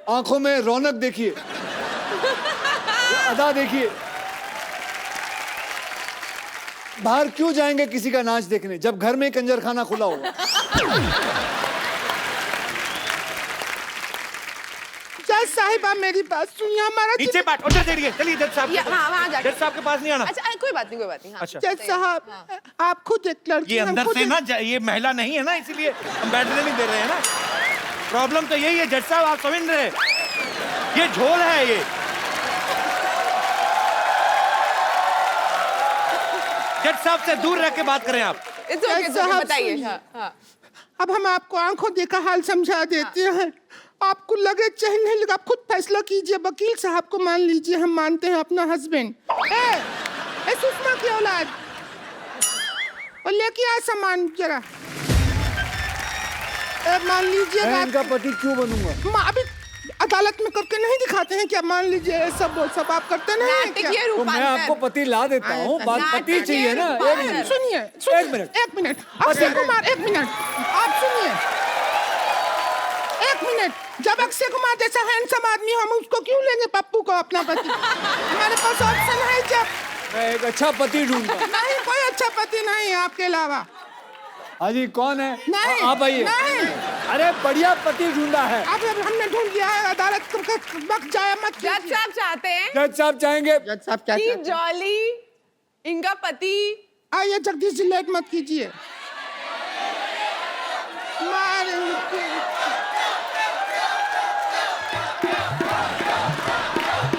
आंखों में रौनक देखिए, अदा देखिए। बाहर क्यों जाएंगे किसी का नाच देखने जब घर में कंजर खाना खुला होगा? जज साहिबा मेरी बात सुनिए, हमारा नीचे बैठ, उधर चलिए, चलिए जज साहब। हाँ, वहाँ जाके। जज साहब के पास नहीं आना। अच्छा, कोई बात नहीं, कोई बात नहीं। हाँ। अच्छा। जज साहब, आप खुद एक लड़की ये हैं, अंदर खुद से ना, ये महिला नहीं है ना, इसीलिए हम बैठने नहीं दे रहे हैं ना। प्रॉब्लम तो यही है जज साहब, आप समझ रहे हैं? ये झोल है ये। जज साहब से दूर रह के बात करें आप। It's okay, it's okay, बताइए। हाँ, हाँ। अब हम आपको आंखों देखा हाल समझा देते हैं। आपको लगे चाहे नहीं लगे, आप खुद फैसला कीजिए। वकील साहब को मान लीजिए, हम मानते हैं अपना हस्बैंड। सुषमा की औलाद, और लेके आ सामान जरा। मान लीजिए, मैं इनका पति क्यों बनूंगा? अभी अदालत में करके नहीं दिखाते हैं क्या? मान लीजिए, सब आप करते नहीं हैं क्या? तो मैं आपको पति ला देता हूँ, बात पति चाहिए ना। एक मिनट सुनिए, एक मिनट। अक्षय कुमार, 1 मिनट, आप सुनिए। 1 मिनट, जब अक्षय कुमार जैसा हैंडसम आदमी हम उसको क्यों लेंगे पप्पू को अपना पति? हमारे पास ऑप्शन है। जब मैं एक अच्छा पति ढूंढूंगा। नहीं, कोई अच्छा पति नहीं है आपके अलावा। हाँ जी, कौन है? नहीं, आप आइए। नहीं। अरे बढ़िया पति ढूंढा है। अब हमने ढूंढ लिया है, अदालत वक्त जाया मत। जज साहब चाहते हैं जज साहब चाहेंगे। जज साहब क्या कि जॉली इनका पति। आइए जगदीश जी, लेट मत कीजिए।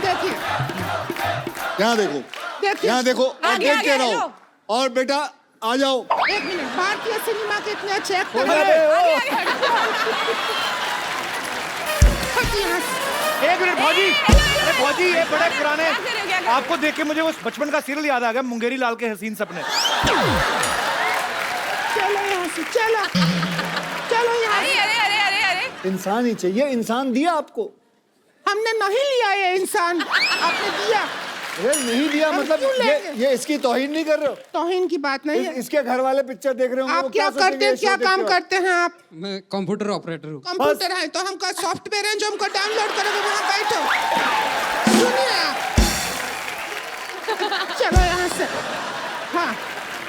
देखिए, यहाँ देखो, देखिए, यहाँ देखो और आगे, देखते आगे, रहो। और बेटा आ जाओ। 1 मिनट, भारतीय सिनेमा के इतने अच्छे एक्टर अरे, हैं। एक मिनट भाजी, अरे बाजी ये बड़े पुराने, क्या कर रहे हो, क्या कर रहे हो? आपको देख के मुझे उस बचपन का सीरियल याद आ गया, मुंगेरी लाल के हसीन सपने। चलो यहाँ से, चलो चलो यहाँ अरे से। अरे अरे अरे अरे इंसान ही चाहिए, इंसान दिया आपको। हमने नहीं लिया ये इंसान, आपने दिया। अरे नहीं दिया हम मतलब क्यों लेंगे? ये इसकी तौहीन नहीं कर रहे हो? तौहीन की बात नहीं है। इसके घर वाले पिक्चर देख रहे होंगे, वो आप क्या सोचेंगे करते हैं, ये क्या show देख काम के? करते हैं आप? मैं कंप्यूटर ऑपरेटर हूँ। कंप्यूटर है तो हमका सॉफ्टवेयर है जो हमको डाउनलोड करोगे, वहाँ बैठो। सुनिए आप। चलो यहाँ से। हाँ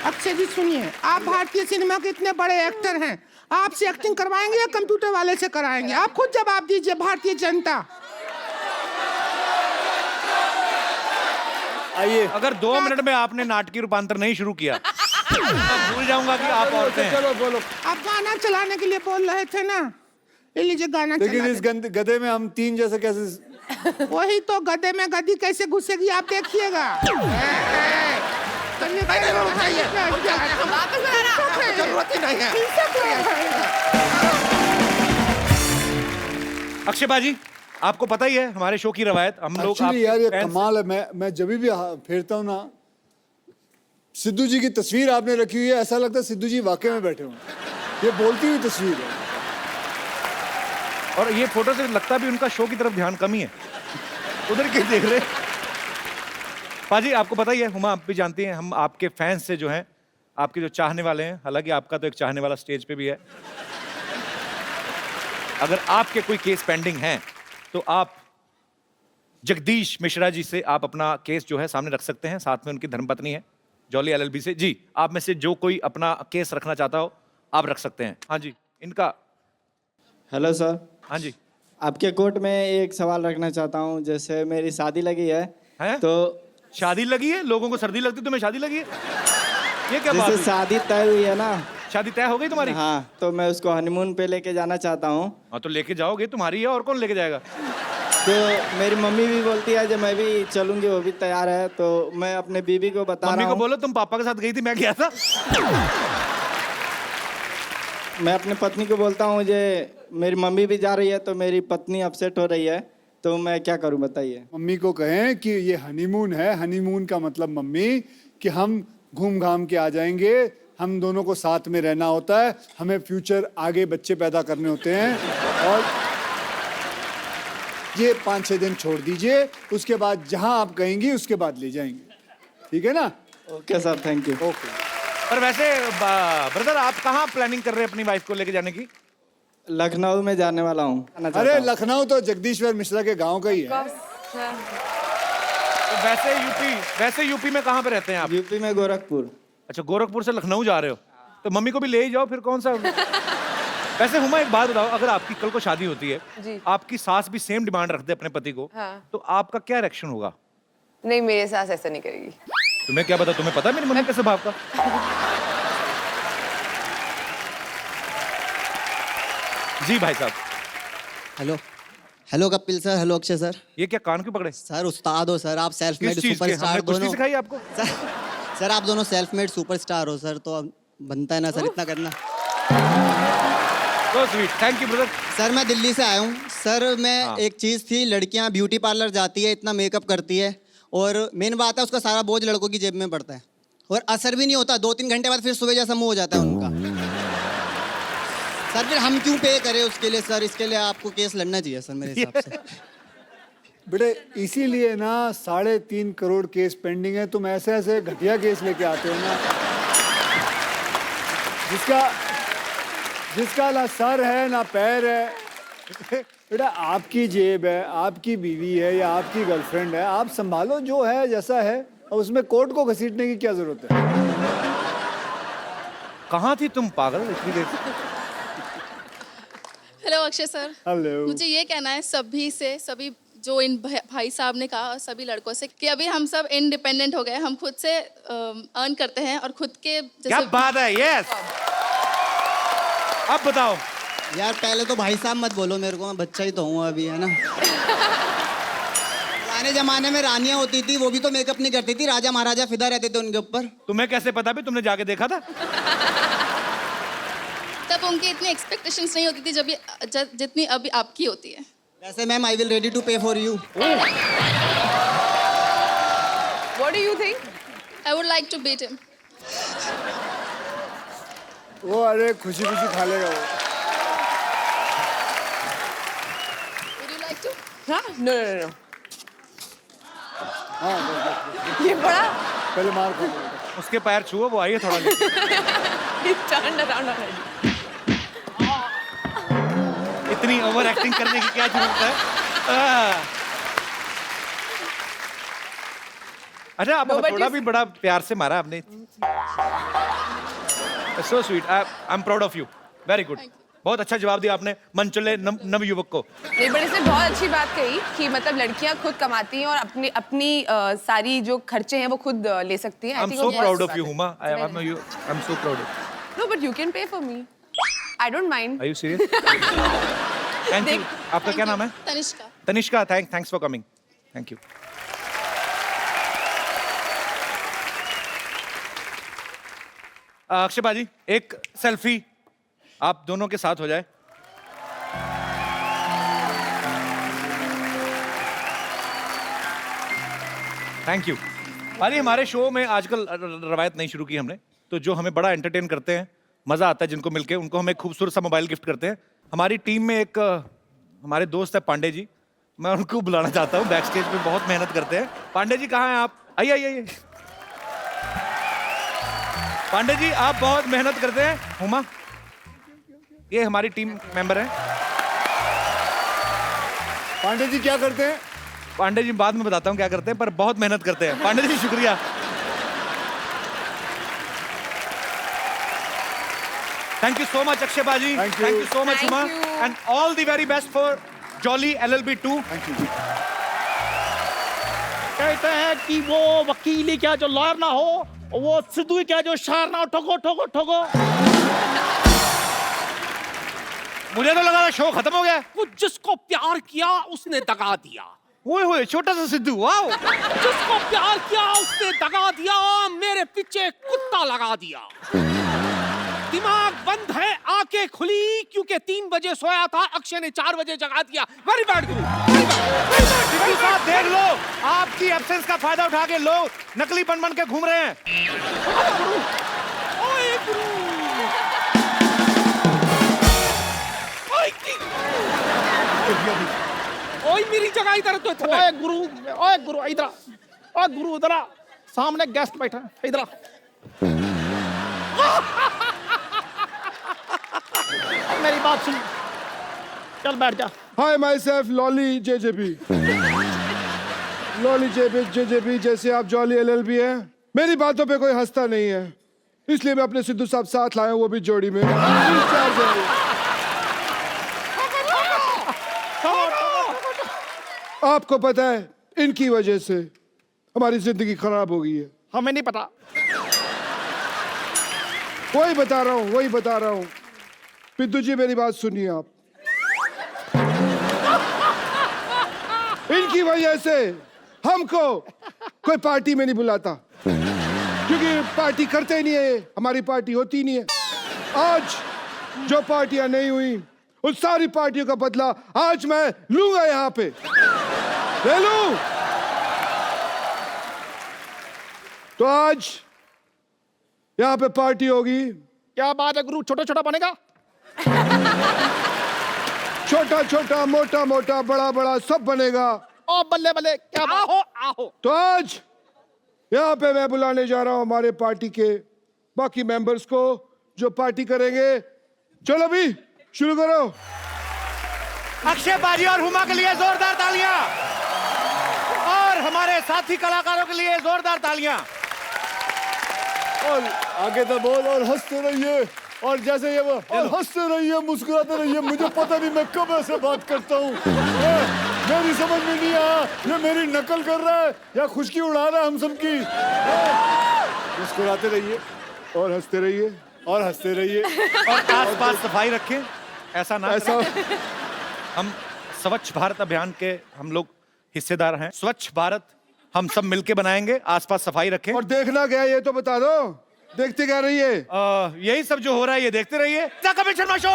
अक्षय जी सुनिए, आप भारतीय सिनेमा के इतने बड़े एक्टर हैं, आपसे एक्टिंग करवाएंगे या कंप्यूटर वाले से कराएंगे? आप खुद जवाब दीजिए, भारतीय जनता। आइए अगर 2 मिनट में आपने नाटकीय रूपांतर नहीं शुरू किया मैं भूल जाऊंगा कि आप औरतें हैं। चलो बोलो। आप गाना चलाने के लिए बोल रहे थे ना, ये लीजिए गाना लेकिन चला इस गधे में हम 3 जैसे कैसे? वही तो, गधे में गधी कैसे घुसेगी आप देखिएगा। जरूरत ही नहीं है। अक्षय बाजी, आपको पता ही है हमारे शो की रवायत, हम लोग एक्चुअली यार ये fans- कमाल है। मैं जब भी फेरता हूँ ना, सिद्धू जी की तस्वीर आपने रखी हुई है, ऐसा लगता है सिद्धू जी वाकई में बैठे हुए। ये बोलती हुई तस्वीर है। और ये फोटो से लगता भी उनका शो की तरफ ध्यान कम ही है, उधर के देख रहे। पाजी आपको पता ही है, हुमा आप भी जानती हैं, हम आपके फैंस से जो हैं, आपके जो चाहने वाले हैं, हालांकि आपका तो एक चाहने वाला स्टेज पे भी है। अगर आपके कोई केस पेंडिंग हैं तो आप जगदीश मिश्रा जी से आप अपना केस जो है सामने रख सकते हैं, साथ में उनकी धर्मपत्नी है जॉली एलएलबी से। जी आप में से जो कोई अपना केस रखना चाहता हो आप रख सकते हैं। हाँ जी, इनका। Hello sir. हाँ जी। आपके कोर्ट में एक सवाल रखना चाहता हूँ। जैसे मेरी शादी लगी है, हैं? तो शादी लगी है? लोगों को सर्दी लगती, तुम्हें शादी लगी है? ये क्या बात जैसे हुई? शादी तय हुई है ना, शादी तय हो गई तुम्हारी? हाँ, तो मैं उसको हनीमून पे लेके जाना चाहता हूँ। हाँ तो लेके जाओगे, तुम्हारी है और कौन लेके जाएगा? तो मेरी मम्मी भी बोलती है जब मैं भी चलूंगी, वो भी तैयार है। तो मैं अपने बीबी को बता मम्मी रहा को हूँ, बोलो तुम पापा के साथ गई थी, मैं गया था। मैं अपने पत्नी को बोलता हूँ जे मेरी मम्मी भी जा रही है, तो मेरी पत्नी अपसेट हो रही है, तो मैं क्या करूँ बताइए। मम्मी को कहें कि ये हनीमून है, हनीमून का मतलब मम्मी कि हम घूम घाम के आ जाएंगे, हम दोनों को साथ में रहना होता है, हमें फ्यूचर आगे बच्चे पैदा करने होते हैं, और ये 5-6 दिन छोड़ दीजिए, उसके बाद जहां आप कहेंगी उसके बाद ले जाएंगे। ठीक है ना? Okay sir, thank you. Okay. पर वैसे ब्रदर आप कहाँ प्लानिंग कर रहे हैं अपनी वाइफ को लेके जाने की? लखनऊ में जाने वाला हूँ। अरे लखनऊ तो जगदीश्वर मिश्रा के गांव का ही है। तो वैसे यूपी में कहाँ पे रहते हैं आप? यूपी में गोरखपुर। अच्छा, गोरखपुर से लखनऊ जा रहे हो, तो मम्मी को भी ले ही जाओ फिर, कौन सा। वैसे हुमा एक बात बताओ, अगर आपकी कल को शादी होती है, जी। आपकी सास भी सेम डिमांड रखते अपने पति को, हाँ। तो आपका क्या रिएक्शन होगा? नहीं, मेरे साथ ऐसा नहीं करेगी। तुम्हें क्या पता, तुम्हें पता है मेरी मम्मी के स्वभाव का। जी भाई साहब। Hello hello Kapil sir, hello Akshay sir. ये क्या कान क्यों पकड़े? सर उस्ताद हो सर, आप सेल्फ मेड किस चीज के? सुपरस्टार हमने कुश्ती दोनों। सिखाई आपको? सर आप दोनों सेल्फ मेड सुपरस्टार हो सर, तो अब बनता है ना सर इतना करना। So sweet, thank you brother। Sir मैं दिल्ली से आया हूँ सर। मैं हाँ। एक चीज़ थी, लड़कियाँ ब्यूटी पार्लर जाती है, इतना मेकअप करती है, और मेन बात है उसका सारा बोझ लड़कों की जेब में पड़ता है, और असर भी नहीं होता। 2-3 घंटे बाद फिर सुबह जैसा मुंह हो जाता है उनका। सर फिर हम क्यों पे करें उसके लिए सर? इसके लिए आपको केस लड़ना चाहिए सर मेरे हिसाब से। बेटे इसीलिए ना 3.5 करोड़ केस पेंडिंग है। तुम ऐसे ऐसे घटिया केस लेके आते हो ना, जिसका ना सर है ना पैर है। बेटा आपकी जेब है, आपकी बीवी है या आपकी गर्लफ्रेंड है, आप संभालो, जो है जैसा है, और उसमें कोर्ट को घसीटने की क्या जरूरत है? कहाँ थी तुम पागल इतनी देर? Hello Akshay sir. हेलो। मुझे ये कहना है सभी जो इन भाई साहब ने कहा, और सभी लड़कों से, कि अभी हम सब इंडिपेंडेंट हो गए, हम खुद से अर्न करते हैं और खुद के क्या बात है, यस। अब बताओ यार पहले तो भाई साहब मत बोलो मेरे को, मैं बच्चा ही तो हूँ अभी, है ना। पुराने जमाने में रानियां होती थी, वो भी तो मेकअप नहीं करती थी, राजा महाराजा फिदा रहते थे उनके ऊपर। तुम्हें कैसे पता भी? तुमने जाके देखा था? तब उनकी इतनी एक्सपेक्टेशंस नहीं होती थी जितनी अभी आपकी होती है। वैसे ma'am I will ready to pay for you. What do you think? I would like to beat him. वो अरे खुशी खुशी खा लेगा वो। Would you like to? हाँ? No. हाँ ये बड़ा पहले मार खा लेगा। उसके पैर छुओ, वो आइए थोड़ा लेके। He turned around already. इतनी ओवर एक्टिंग करने की क्या जरूरत है? अच्छा, आप No, but थोड़ा you- भी बड़ा प्यार से मारा आपने। So sweet. I'm proud of you. Very good. बहुत अच्छा जवाब दिया आपने मनचले नव युवक को। नहीं, बट इसने बहुत अच्छी बात कही कि मतलब लड़कियां खुद कमाती हैं और अपनी सारी जो खर्चे हैं वो खुद ले सकती हैं। I'm so proud of you, Huma. I'm so proud of you. No, but you can pay for me. I don't mind. Are you serious? Thank you. आपका क्या नाम है? Tanishka. Tanishka, thanks for coming. Thank you. Akshay बाजी, एक selfie आप दोनों के साथ हो जाए। Thank you. बाजी, हमारे शो में आजकल रवायत नहीं शुरू की हमने, तो जो हमें बड़ा एंटरटेन करते हैं, मजा आता है जिनको मिलके, उनको हम एक खूबसूरत सा मोबाइल गिफ्ट करते हैं। हमारी टीम में एक हमारे दोस्त है पांडे जी, मैं उनको बुलाना चाहता हूँ। बैक स्टेज पे बहुत मेहनत करते हैं। पांडे जी कहाँ हैं आप? आइए। पांडे जी, आप बहुत मेहनत करते हैं। हुमा, ये हमारी टीम मेंबर हैं। पांडे जी क्या करते हैं? पांडे जी बाद में बताता हूँ क्या करते हैं, पर बहुत मेहनत करते हैं। पांडे जी शुक्रिया। Thank you so much Akshay बाजी। Thank you. Thank you so much Thank Huma, you. And all the very best for jolly LLB2। Thank you. कहते हैं कि वो वकील ही क्या जो लॉयर ना हो, वो सिद्धू ही क्या जो शायर ना हो। ठोको। मुझे तो लगा शो खत्म हो गया। वो जिसको प्यार किया उसने दगा दिया। ओए छोटा सा सिद्धू, वाओ। जिसको प्यार किया उसने दगा दिया, मेरे पीछे कुत्ता लगा दिया। दिमाग बंद है, आंखें खुली क्योंकि 3 बजे सोया था, अक्षय ने 4 बजे जगा दिया। वेरी बैड गुरु। सिद्धू साहब देख लो, आपकी एब्सेंस का फायदा उठा के लोग नकली बन के घूम रहे हैं। ओए गुरु। ओए मेरी जगह इधर तो ओए गुरु इधर आ। ओए गुरु इधर आ, सामने गेस्ट बैठा है, इधर आ। मेरी बात सुन, चल बैठ जा। हाय माई सेल्फ लॉली JJB। लॉली JJB, जैसे आप जॉली LLB हैं। मेरी बातों पे कोई हंसता नहीं है, इसलिए मैं अपने सिद्धू साहब साथ लाया हूं, वो भी जोड़ी में। आपको पता है इनकी वजह से हमारी जिंदगी खराब हो गई है। हमें नहीं पता। वही बता रहा हूँ। पिद्दू जी मेरी बात सुनिए आप। इनकी वजह से हमको कोई पार्टी में नहीं बुलाता, क्योंकि पार्टी करते ही नहीं है, हमारी पार्टी होती नहीं है। आज जो पार्टियां नहीं हुई उन सारी पार्टियों का बदला आज मैं लूंगा, यहाँ पे ले लूं। तो आज यहाँ पे पार्टी होगी। क्या बात है गुरु, छोटा बनेगा? छोटा, मोटा, बड़ा सब बनेगा। ओ बल्ले, क्या आओ। तो आज यहाँ पे मैं बुलाने जा रहा हूँ हमारे पार्टी के बाकी मेंबर्स को जो पार्टी करेंगे। चलो अभी शुरू करो। अक्षय बाजी और हुमा के लिए जोरदार तालियां, और हमारे साथी कलाकारों के लिए जोरदार तालियां। और आगे तो बोल, और हंसते रहिए, और जैसे ये वो, और हंसते रहिए, मुस्कुराते रहिए। मुझे पता नहीं मैं कब ऐसे बात करता हूँ, मेरी समझ में नहीं आया ये मेरी नकल कर रहा है या खुशकी उड़ा रहा है हम सबकी। मुस्कुराते रहिए और हंसते रहिए और हंसते रहिए, और आसपास सफाई रखें, ऐसा ना ऐसा हम स्वच्छ भारत अभियान के हम लोग हिस्सेदार हैं। स्वच्छ भारत हम सब मिलके बनाएंगे, आसपास सफाई रखें। और देखना क्या है ये तो बता दो, देखते क्या रहिए। यही सब जो हो रहा है ये देखते रहिए। कपिल शर्मा शो।